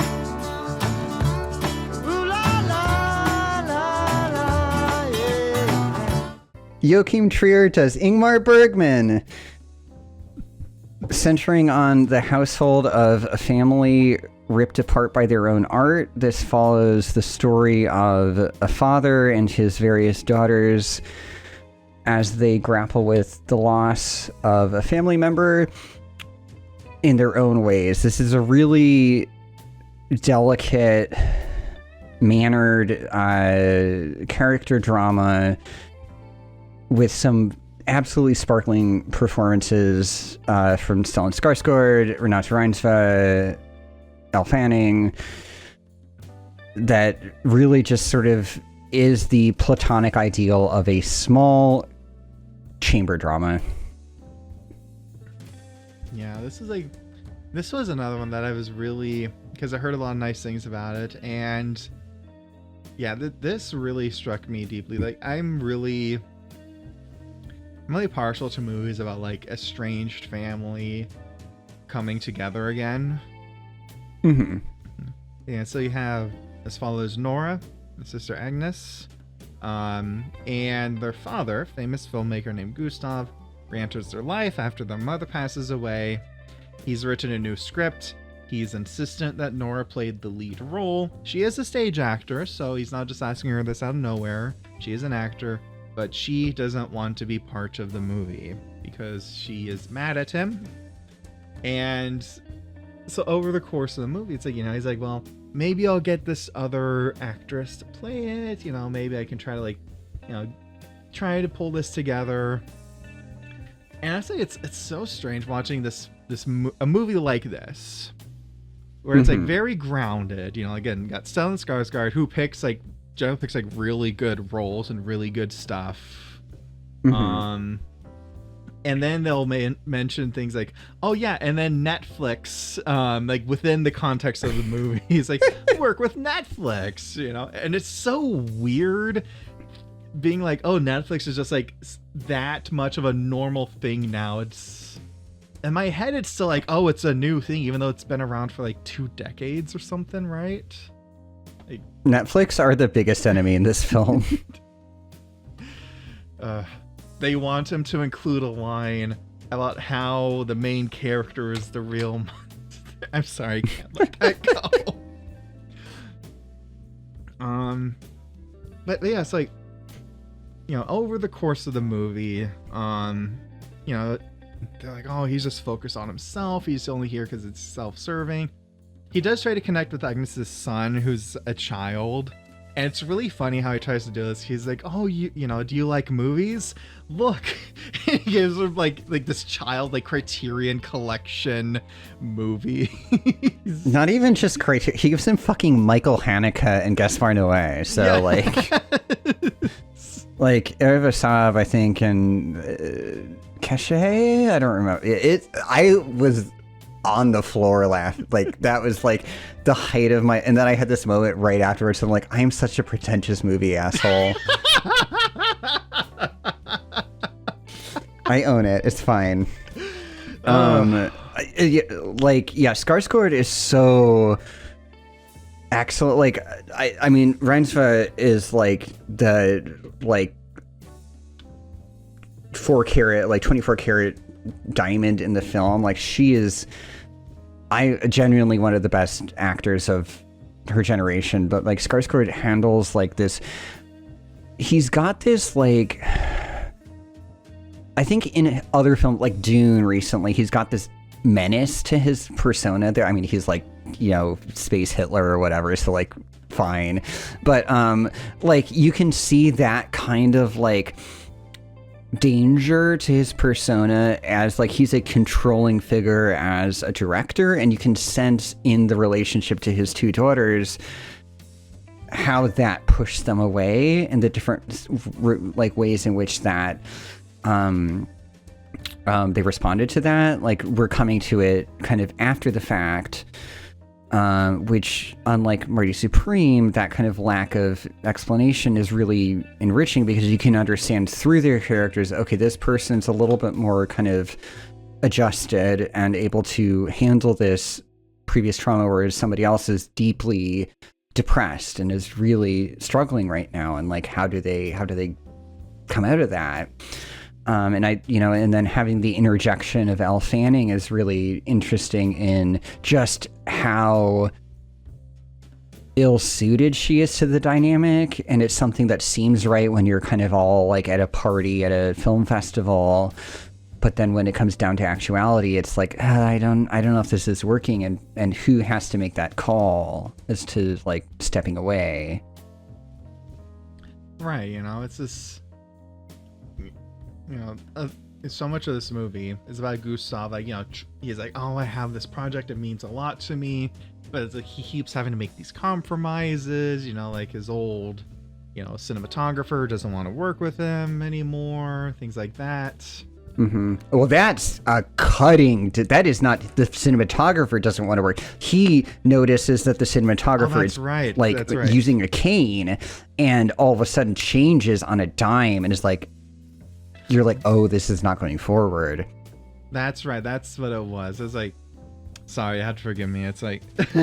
Ooh la la la la, yeah. Joachim Trier does Ingmar Bergman, centering on the household of a family ripped apart by their own art. This follows the story of a father and his various daughters as they grapple with the loss of a family member in their own ways. This is a really delicate, mannered character drama with some absolutely sparkling performances from Stellan Skarsgård, Renate Reinsve, Elle Fanning, that really just sort of is the platonic ideal of a small chamber drama. Yeah, this was another one that I was really, because I heard a lot of nice things about it, and yeah, this really struck me deeply. Like I'm really partial to movies about like estranged family coming together again. Mm-hmm. Yeah, so you have, this follows Nora, and sister Agnes, and their father, famous filmmaker named Gustav, re-enters their life after their mother passes away. He's written a new script. He's insistent that Nora played the lead role. She is a stage actor, so he's not just asking her this out of nowhere. She is an actor, but she doesn't want to be part of the movie because she is mad at him. And so over the course of the movie, it's like, he's like, well, maybe I'll get this other actress to play it. Maybe I can try to try to pull this together. And I say it's so strange watching a movie like this, where it's like very grounded. Again, got Stellan Skarsgård, who generally picks really good roles and really good stuff. And then they'll mention things like, oh yeah, and then Netflix, within the context of the movie, he's like, work with Netflix, and it's so weird being like, oh, Netflix is just like that much of a normal thing now. It's in my head, it's still like, oh, it's a new thing, even though it's been around for like 2 decades or something, right? Netflix are the biggest enemy in this film. They want him to include a line about how the main character is the real monster. I'm sorry, I can't let that go. But yeah, it's like, over the course of the movie, they're like, oh, he's just focused on himself. He's only here because it's self-serving. He does try to connect with Agnes's son, who's a child. And it's really funny how he tries to do this. He's like, oh, do you like movies? Look. He gives him like this child Criterion Collection movie. Not even just Criterion. He gives him fucking Michael Haneke and Gaspar Noé. So like Erev Asav, I think, and Cachet. I don't remember. I was on the floor laughing. That was the height of my, and then I had this moment right afterwards. I'm like, I am such a pretentious movie asshole. I own it. It's fine. Skarsgård is so excellent. I mean, Rensva is the 4-carat, 24-carat diamond in the film. She is, I genuinely one of the best actors of her generation. But Skarsgård handles this. He's got this I think in other films like Dune recently, he's got this menace to his persona there. I mean, he's space Hitler or whatever, so fine. But you can see that kind of danger to his persona as he's a controlling figure as a director, and you can sense in the relationship to his 2 daughters how that pushed them away and the different ways in which that they responded to that. We're coming to it kind of after the fact, which, unlike Marty Supreme, that kind of lack of explanation is really enriching because you can understand through their characters, okay, this person's a little bit more kind of adjusted and able to handle this previous trauma, whereas somebody else is deeply depressed and is really struggling right now. And how do they come out of that? And and then having the interjection of Elle Fanning is really interesting in just how ill-suited she is to the dynamic. And it's something that seems right when you're kind of all at a party at a film festival, but then when it comes down to actuality, it's I don't know if this is working, and who has to make that call as to stepping away. Right, it's this. So much of this movie is about Gustav. He's like, oh, I have this project. It means a lot to me. But it's he keeps having to make these compromises. His old, cinematographer doesn't want to work with him anymore. Things like that. Mm-hmm. Well, that's a cutting. That is not, the cinematographer doesn't want to work. He notices that the cinematographer is right. using a cane, and all of a sudden changes on a dime, and is you're oh, this is not going forward. That's right. That's what it was. It's sorry, you have to forgive me. It's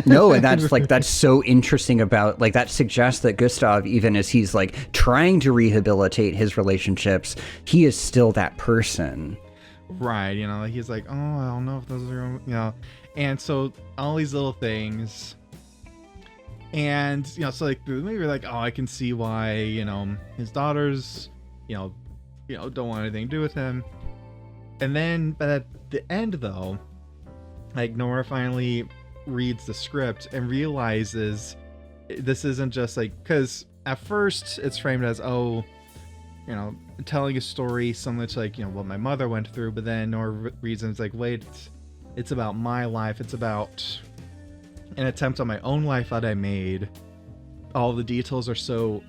no, and that's that's so interesting about that suggests that Gustav, even as he's trying to rehabilitate his relationships, he is still that person. Right. He's oh, I don't know if those are, and so all these little things. And, so the movie, oh, I can see why, his daughters, don't want anything to do with him. And then, but at the end, though, Nora finally reads the script and realizes this isn't just like, because at first it's framed as, oh, you know, telling a story similar to like, you know, what my mother went through, but then Nora reads and it's like, wait, it's about my life. It's about an attempt on my own life that I made. All the details are so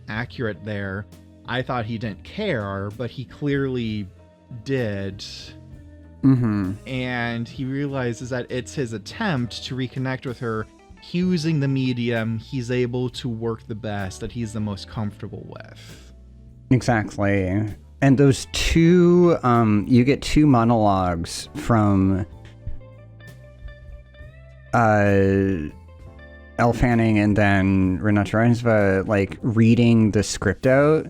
accurate there. I thought he didn't care, but he clearly did. Mm-hmm. And he realizes that it's his attempt to reconnect with her using the medium he's able to work the best, that he's the most comfortable with. Exactly. And those two, you get two monologues from Elle Fanning and then Renate Reinsve, like, reading the script out.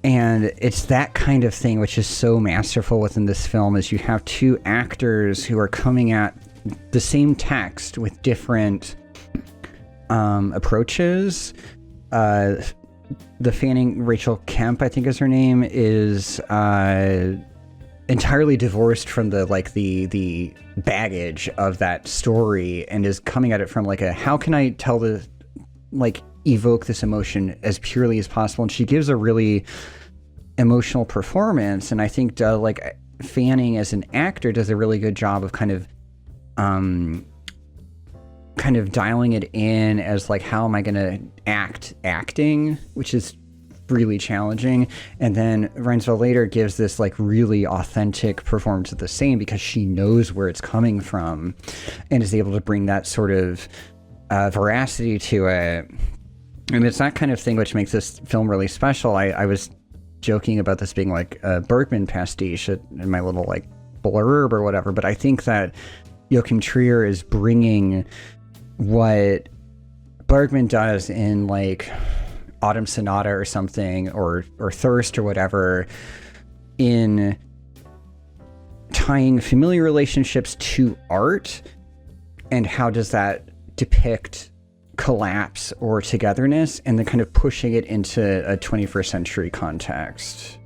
And it's that kind of thing which is so masterful within this film, is you have two actors who are coming at the same text with different approaches. The Fanning, Rachel Kemp, I think is her name, is entirely divorced from the baggage of that story, and is coming at it from like a, how can I evoke this emotion as purely as possible. And she gives a really emotional performance, and I think Fanning as an actor does a really good job of kind of dialing it in as like, how am I gonna acting, which is really challenging. And then Reinsve later gives this like really authentic performance of the same, because she knows where it's coming from and is able to bring that sort of veracity to it. And it's that kind of thing which makes this film really special. I was joking about this being like a Bergman pastiche in my little like blurb or whatever, but I think that Joachim Trier is bringing what Bergman does in like Autumn Sonata or something, or Thirst or whatever, in tying familiar relationships to art, and how does that depict collapse or togetherness, and then kind of pushing it into a 21st century context.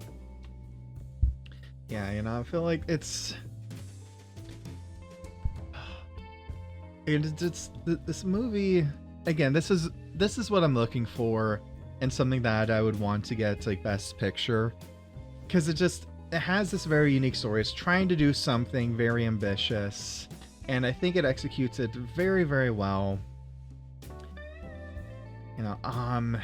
Yeah, you know, I feel like it's this movie, again, this is what I'm looking for, and something that I would want to get like Best Picture, because it has this very unique story. It's trying to do something very ambitious, and I think it executes it very, very well. You know, God.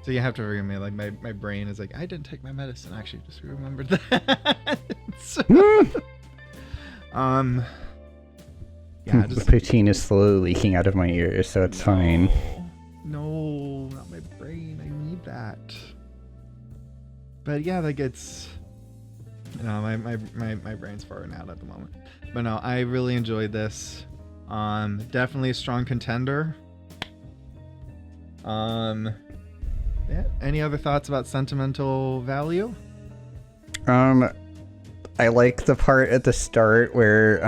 So you have to forgive me, like my brain is like, I didn't take my medicine, actually, just remembered that. So, yeah, The poutine is slowly leaking out of my ears, so it's fine. No, not my brain. I need that. But yeah, like it's, you know, my brain's farting out at the moment. But no, I really enjoyed this. Definitely a strong contender. Yeah. Any other thoughts about Sentimental Value? I like the part at the start where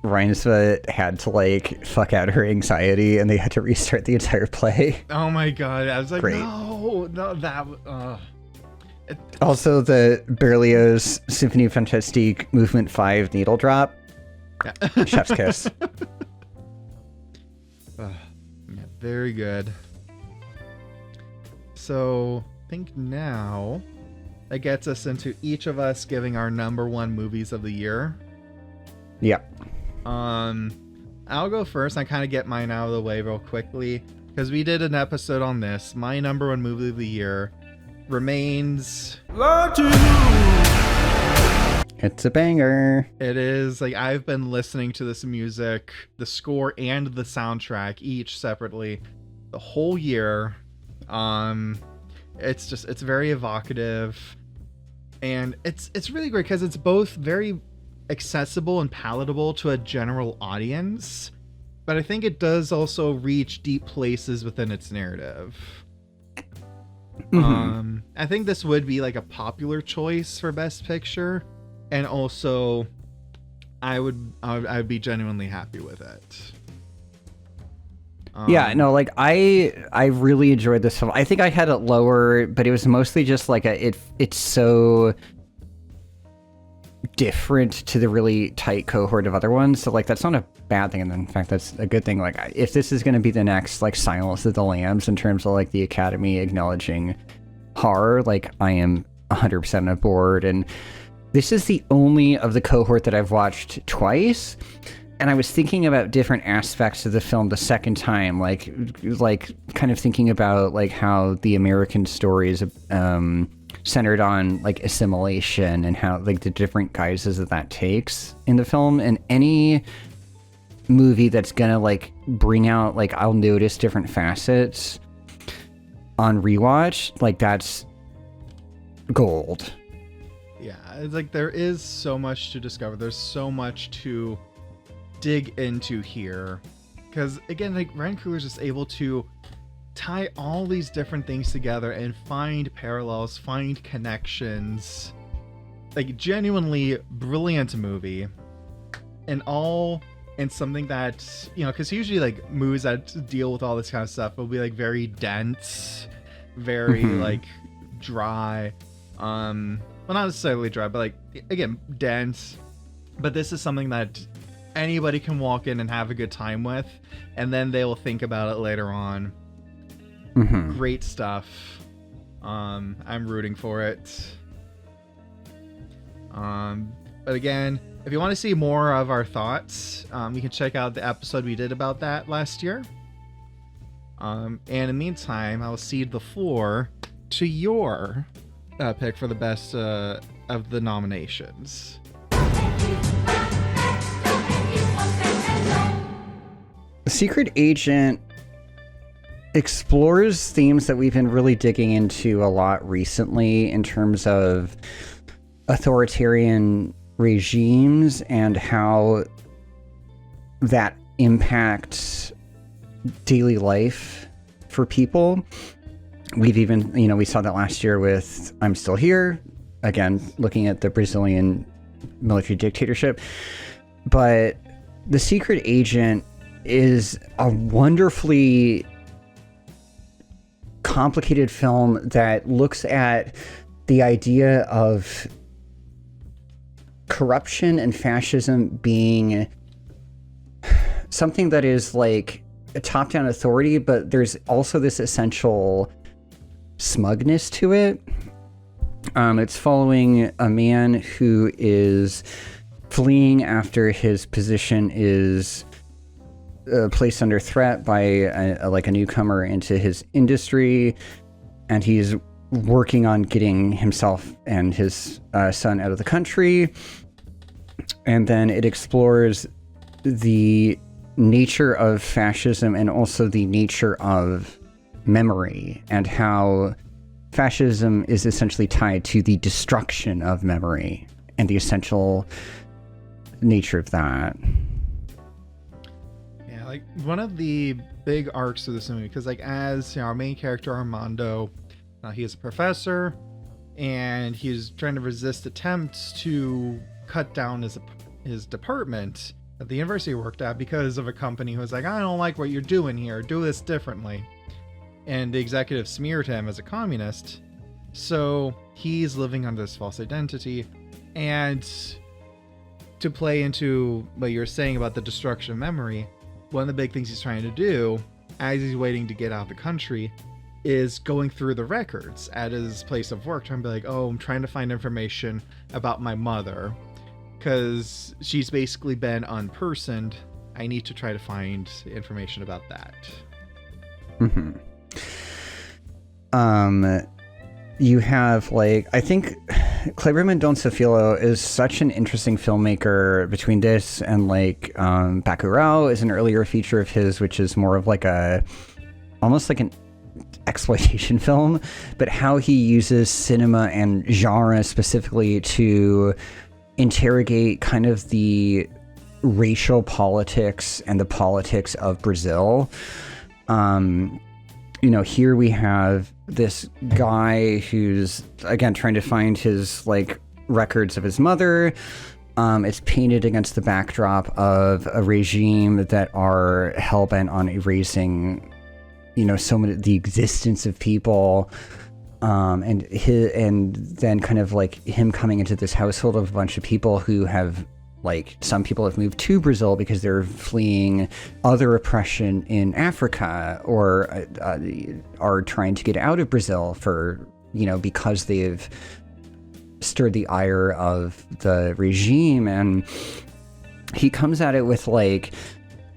Reinsve had to like fuck out her anxiety, and they had to restart the entire play. Oh my god, I was like, Great. no, that. Also, the Berlioz Symphonie Fantastique Movement 5 needle drop. Yeah. Chef's kiss. Yeah, very good. So, I think now that gets us into each of us giving our number one movies of the year. Yep. I'll go first. I kind of get mine out of the way real quickly, because we did an episode on this. My number one movie of the year remains... It's a banger. It is. Like, I've been listening to this music, the score and the soundtrack, each separately, the whole year. It's very evocative, and it's really great because it's both very accessible and palatable to a general audience, but I think it does also reach deep places within its narrative. Mm-hmm. I think this would be like a popular choice for Best Picture, and also I would be genuinely happy with it. Yeah, no, like I really enjoyed this film. I think I had it lower, but it was mostly just like it's so different to the really tight cohort of other ones. So like that's not a bad thing, and in fact that's a good thing. Like if this is going to be the next like Silence of the Lambs in terms of like the Academy acknowledging horror, like I am 100% on board. And this is the only of the cohort that I've watched twice, and I was thinking about different aspects of the film the second time, like kind of thinking about like how the American story is centered on like assimilation and how like the different guises that takes in the film. And any movie that's gonna like bring out like I'll notice different facets on rewatch, like that's gold. Yeah, it's like there is so much to discover. There's so much to dig into here, because again, like Ryan Coogler's just able to tie all these different things together and find parallels, find connections. Like genuinely brilliant movie, and all in something that, you know, because usually like movies that deal with all this kind of stuff will be like very dense, very like dry, well, not necessarily dry, but like again dense. But this is something that anybody can walk in and have a good time with, and then they will think about it later on. Great stuff. I'm rooting for it. But again, if you want to see more of our thoughts, you can check out the episode we did about that last year. And in the meantime, I'll cede the floor to your pick for the best of the nominations. Secret Agent explores themes that we've been really digging into a lot recently in terms of authoritarian regimes and how that impacts daily life for people. We've even, you know, we saw that last year with I'm Still Here, again, looking at the Brazilian military dictatorship. But The Secret Agent is a wonderfully complicated film that looks at the idea of corruption and fascism being something that is like a top-down authority, but there's also this essential smugness to it. It's following a man who is fleeing after his position is placed under threat by a newcomer into his industry, and he's working on getting himself and his son out of the country. And then it explores the nature of fascism and also the nature of memory, and how fascism is essentially tied to the destruction of memory and the essential nature of that. Like one of the big arcs of this movie, because like as you know, our main character Armando, he is a professor, and he's trying to resist attempts to cut down his department at the university he worked at because of a company who was like, I don't like what you're doing here, do this differently. And the executive smeared him as a communist, so he's living under this false identity. And to play into what you're saying about the destruction of memory, one of the big things he's trying to do as he's waiting to get out of the country is going through the records at his place of work, trying to be like, oh, I'm trying to find information about my mother because she's basically been unpersoned. I need to try to find information about that. You have like, I think Kleber Mendonça Filho is such an interesting filmmaker. Between this and like Bacurau is an earlier feature of his, which is more of like almost like an exploitation film, but how he uses cinema and genre specifically to interrogate kind of the racial politics and the politics of Brazil. You know, here we have this guy who's, again, trying to find his, like, records of his mother. It's painted against the backdrop of a regime that are hell-bent on erasing, you know, so many, the existence of people. and then kind of like him coming into this household of a bunch of people who have, like, some people have moved to Brazil because they're fleeing other oppression in Africa, or are trying to get out of Brazil for, because they've stirred the ire of the regime. And he comes at it with like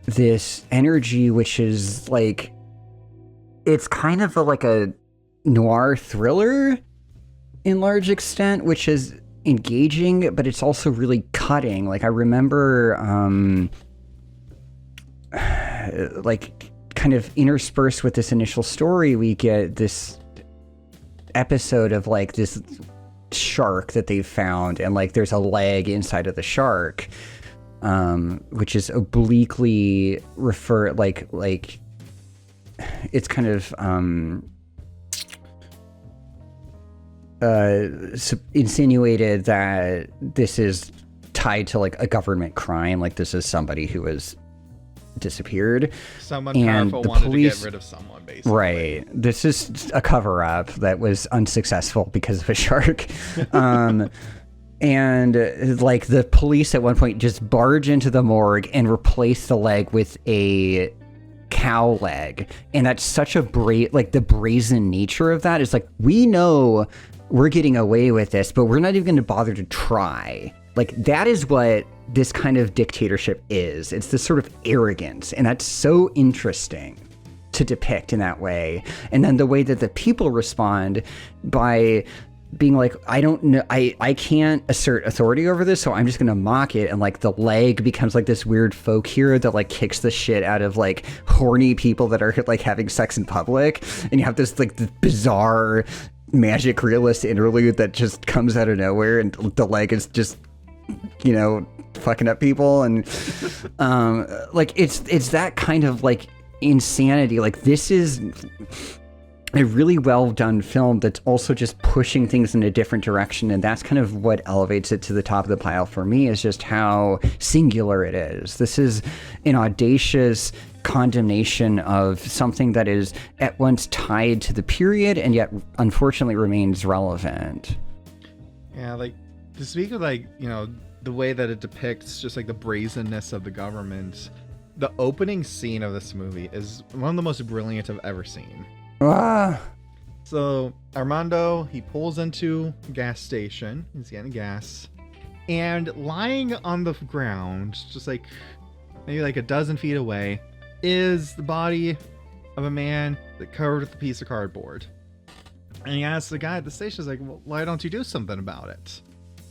this energy, which is like, it's kind of like a noir thriller in large extent, which is engaging, but it's also really cutting. Like, I remember like kind of interspersed with this initial story, we get this episode of like this shark that they've found, and like there's a leg inside of the shark, which is obliquely like it's kind of insinuated that this is tied to like a government crime, like this is somebody who has disappeared. Someone and powerful the wanted police, to get rid of someone, basically. Right. This is a cover-up that was unsuccessful because of a shark. And like the police at one point just barge into the morgue and replace the leg with a cow leg. And that's such a the brazen nature of that is like, we know we're getting away with this, but we're not even going to bother to try. Like, that is what this kind of dictatorship is. It's this sort of arrogance, and that's so interesting to depict in that way. And then the way that the people respond by being like, I don't know, I can't assert authority over this, so I'm just gonna mock it. And like the leg becomes like this weird folk hero that like kicks the shit out of like horny people that are like having sex in public. And you have this like this bizarre magic realist interlude that just comes out of nowhere, and the leg is just, fucking up people. And like it's that kind of like insanity. Like, this is a really well done film that's also just pushing things in a different direction, and that's kind of what elevates it to the top of the pile for me, is just how singular it is. This is an audacious condemnation of something that is at once tied to the period and yet unfortunately remains relevant. Yeah, like, to speak of like, the way that it depicts just like the brazenness of the government, the opening scene of this movie is one of the most brilliant I've ever seen. So Armando, he pulls into a gas station, he's getting gas, and lying on the ground, just like maybe like a dozen feet away, is the body of a man that covered with a piece of cardboard. And he asks the guy at the station, like, well, why don't you do something about it?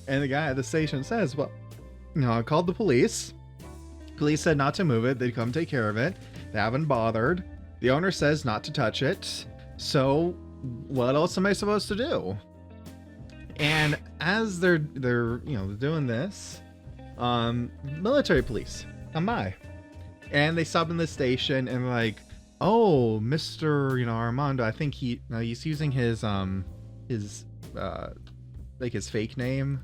And the guy at the station says, well, I called the police. Police said not to move it. They'd come take care of it. They haven't bothered. The owner says not to touch it. So what else am I supposed to do? And as they're doing this, military police come by, and they stop in the station and like, oh, Mr. Armando, I think he's using his fake name,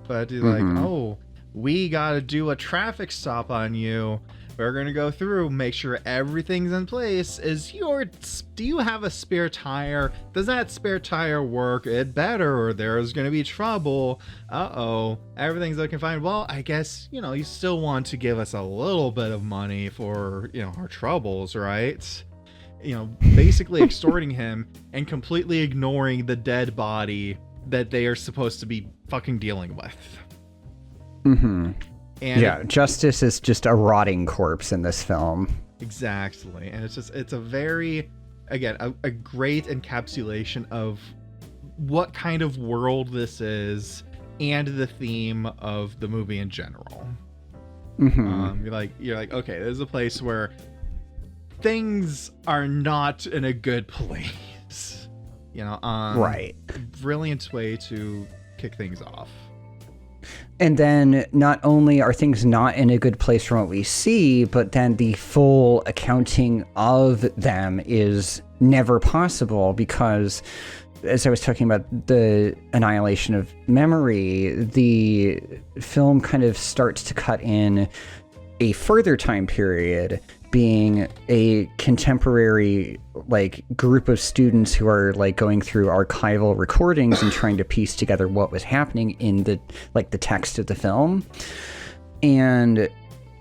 but he's like, oh, we gotta do a traffic stop on you. We're gonna go through, make sure everything's in place. Do you have a spare tire? Does that spare tire work? It better, or there's gonna be trouble. Uh-oh, everything's looking fine. Well, I guess, you still want to give us a little bit of money for, our troubles, right? Basically extorting him and completely ignoring the dead body that they are supposed to be fucking dealing with. Mm-hmm. And yeah, justice is just a rotting corpse in this film. Exactly. And it's a very, again, a great encapsulation of what kind of world this is and the theme of the movie in general. Mm-hmm. You're like, okay, this is a place where things are not in a good place. Right. Brilliant way to kick things off. And then not only are things not in a good place from what we see, but then the full accounting of them is never possible, because as I was talking about the annihilation of memory, the film kind of starts to cut in a further time period being a contemporary like group of students who are like going through archival recordings and trying to piece together what was happening in the text of the film. And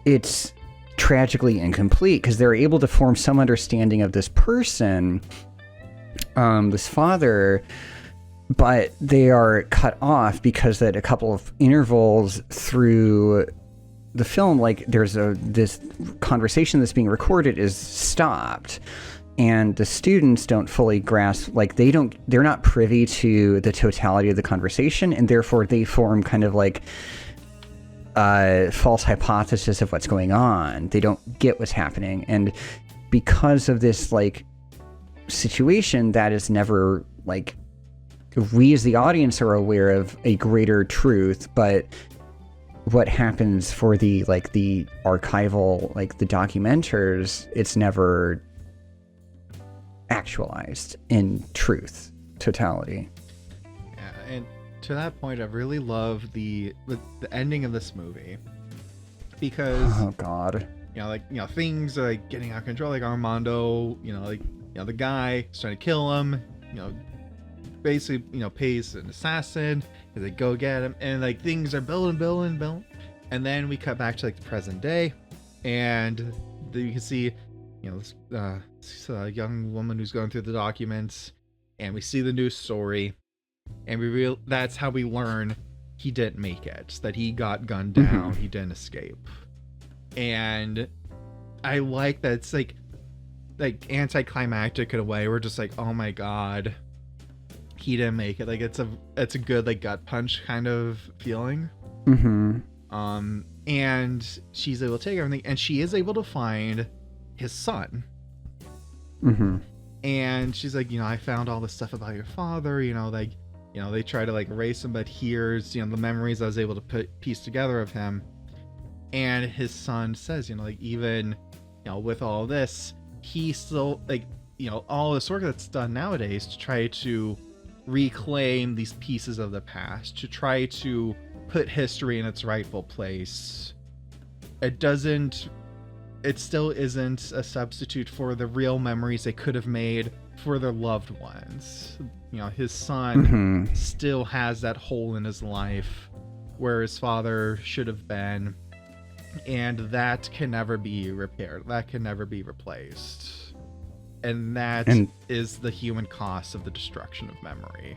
it's tragically incomplete because they're able to form some understanding of this person, this father, but they are cut off because at a couple of intervals through the film, like there's this conversation that's being recorded is stopped, and the students don't fully grasp, like they're not privy to the totality of the conversation, and therefore they form kind of like a false hypothesis of what's going on. They don't get what's happening, and because of this like situation, that is never like, we as the audience are aware of a greater truth, but what happens for the archival, like the documenters, it's never actualized in truth, totality. Yeah, and to that point, I really love the ending of this movie, because oh god, things are like getting out of control. Like Armando, the guy is trying to kill him. Basically, pays an assassin. They go get him, and like things are building, and then we cut back to like the present day, and you can see, this young woman who's going through the documents, and we see the news story, and that's how we learn he didn't make it, that he got gunned down, he didn't escape. And I like that it's like anticlimactic in a way. We're just like, oh my god, he didn't make it. Like it's a good like gut punch kind of feeling. And she's able to take everything, and she is able to find his son. And she's like, I found all this stuff about your father, they try to like erase him, but here's the memories I was able to piece together of him. And his son says, even with all this, he still all this work that's done nowadays to try to reclaim these pieces of the past, to try to put history in its rightful place. It still isn't a substitute for the real memories they could have made for their loved ones. His son still has that hole in his life where his father should have been, and that can never be repaired. That can never be replaced. And that is the human cost of the destruction of memory.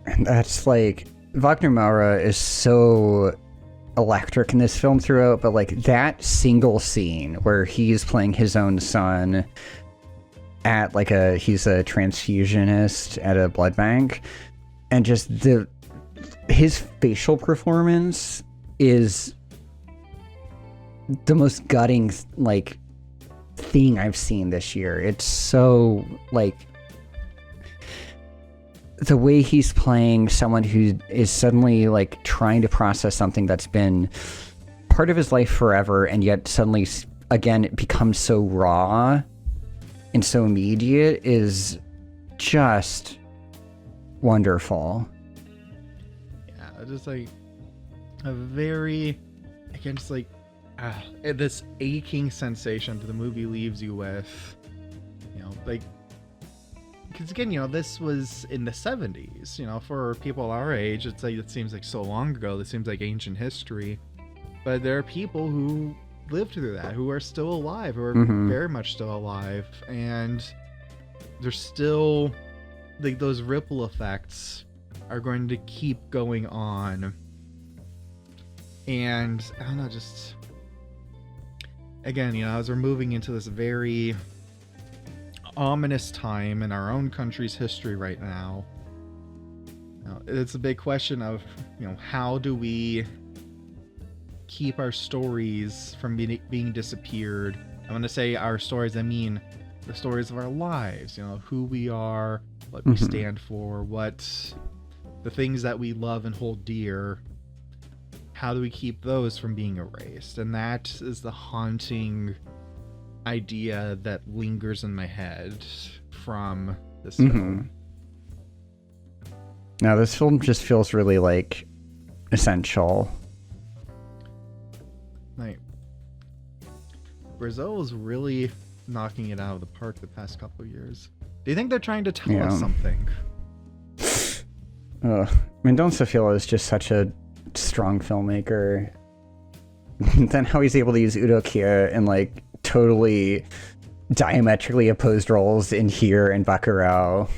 And that's like, Wagner Maura is so electric in this film throughout, but like that single scene where he's playing his own son at like he's a transfusionist at a blood bank, and just his facial performance is the most gutting like thing I've seen this year. It's so like the way he's playing someone who is suddenly like trying to process something that's been part of his life forever, and yet suddenly again it becomes so raw and so immediate, is just wonderful. Yeah, just like a very, again, just like this aching sensation that the movie leaves you with, because again, this was in the 70s. For people our age, it's like, it seems like so long ago. This seems like ancient history, but there are people who lived through that, who are still alive, who are very much still alive, and there's still like those ripple effects are going to keep going on. And I don't know, just again, as we're moving into this very ominous time in our own country's history right now, it's a big question of, how do we keep our stories from being disappeared? I'm going to say our stories, I mean the stories of our lives, who we are, what we stand for, what the things that we love and hold dear. How do we keep those from being erased? And that is the haunting idea that lingers in my head from this film. Now, this film just feels really like essential. Like, Brazil's really knocking it out of the park the past couple of years. Do you think they're trying to tell Yeah. us something? Mendonça Filho is just such a strong filmmaker. Then how he's able to use Udo Kier in like totally diametrically opposed roles in Here and Bacurau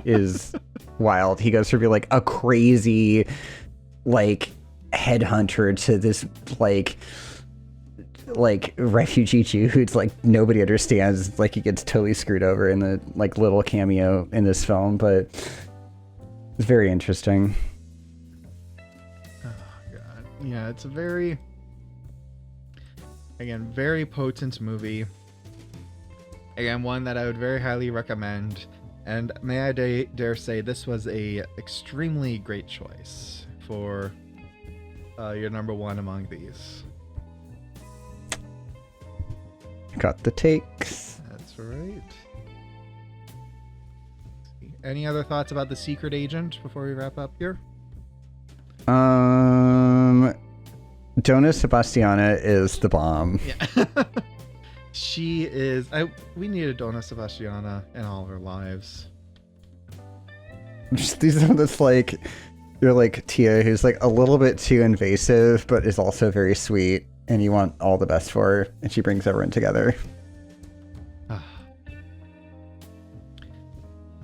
is wild. He goes from being like a crazy like headhunter to this like refugee Jew who's like nobody understands. Like he gets totally screwed over in the like little cameo in this film, but it's very interesting. Oh god. Yeah, it's a very potent movie. Again, one that I would very highly recommend. And may I dare say this was a extremely great choice for your number one among these. Got the takes. That's right. Any other thoughts about The Secret Agent before we wrap up here? Donna Sebastiana is the bomb. Yeah. She is. We need a Donna Sebastiana in all of our lives. Just these are this like you're like Tia who's like a little bit too invasive but is also very sweet and you want all the best for her and she brings everyone together.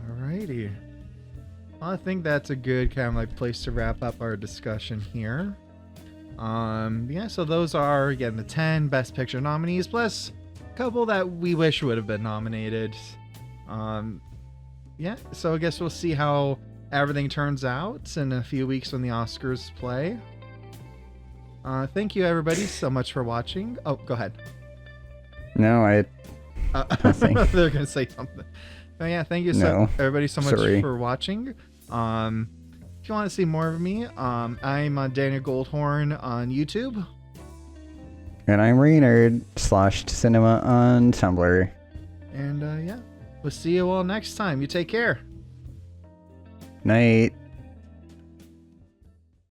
Alrighty. Well, I think that's a good kind of like place to wrap up our discussion here. Yeah, so those are again the 10 Best Picture nominees plus a couple that we wish would have been nominated. Yeah, so I guess we'll see how everything turns out in a few weeks when the Oscars play. Thank you everybody so much for watching. Oh, go ahead. No, nothing. They're gonna say something. But yeah, thank you everybody so much for watching. If you want to see more of me, I'm Daniel Goldhorn on YouTube. And I'm Reynard /cinema on Tumblr. And yeah, we'll see you all next time. You take care. Night.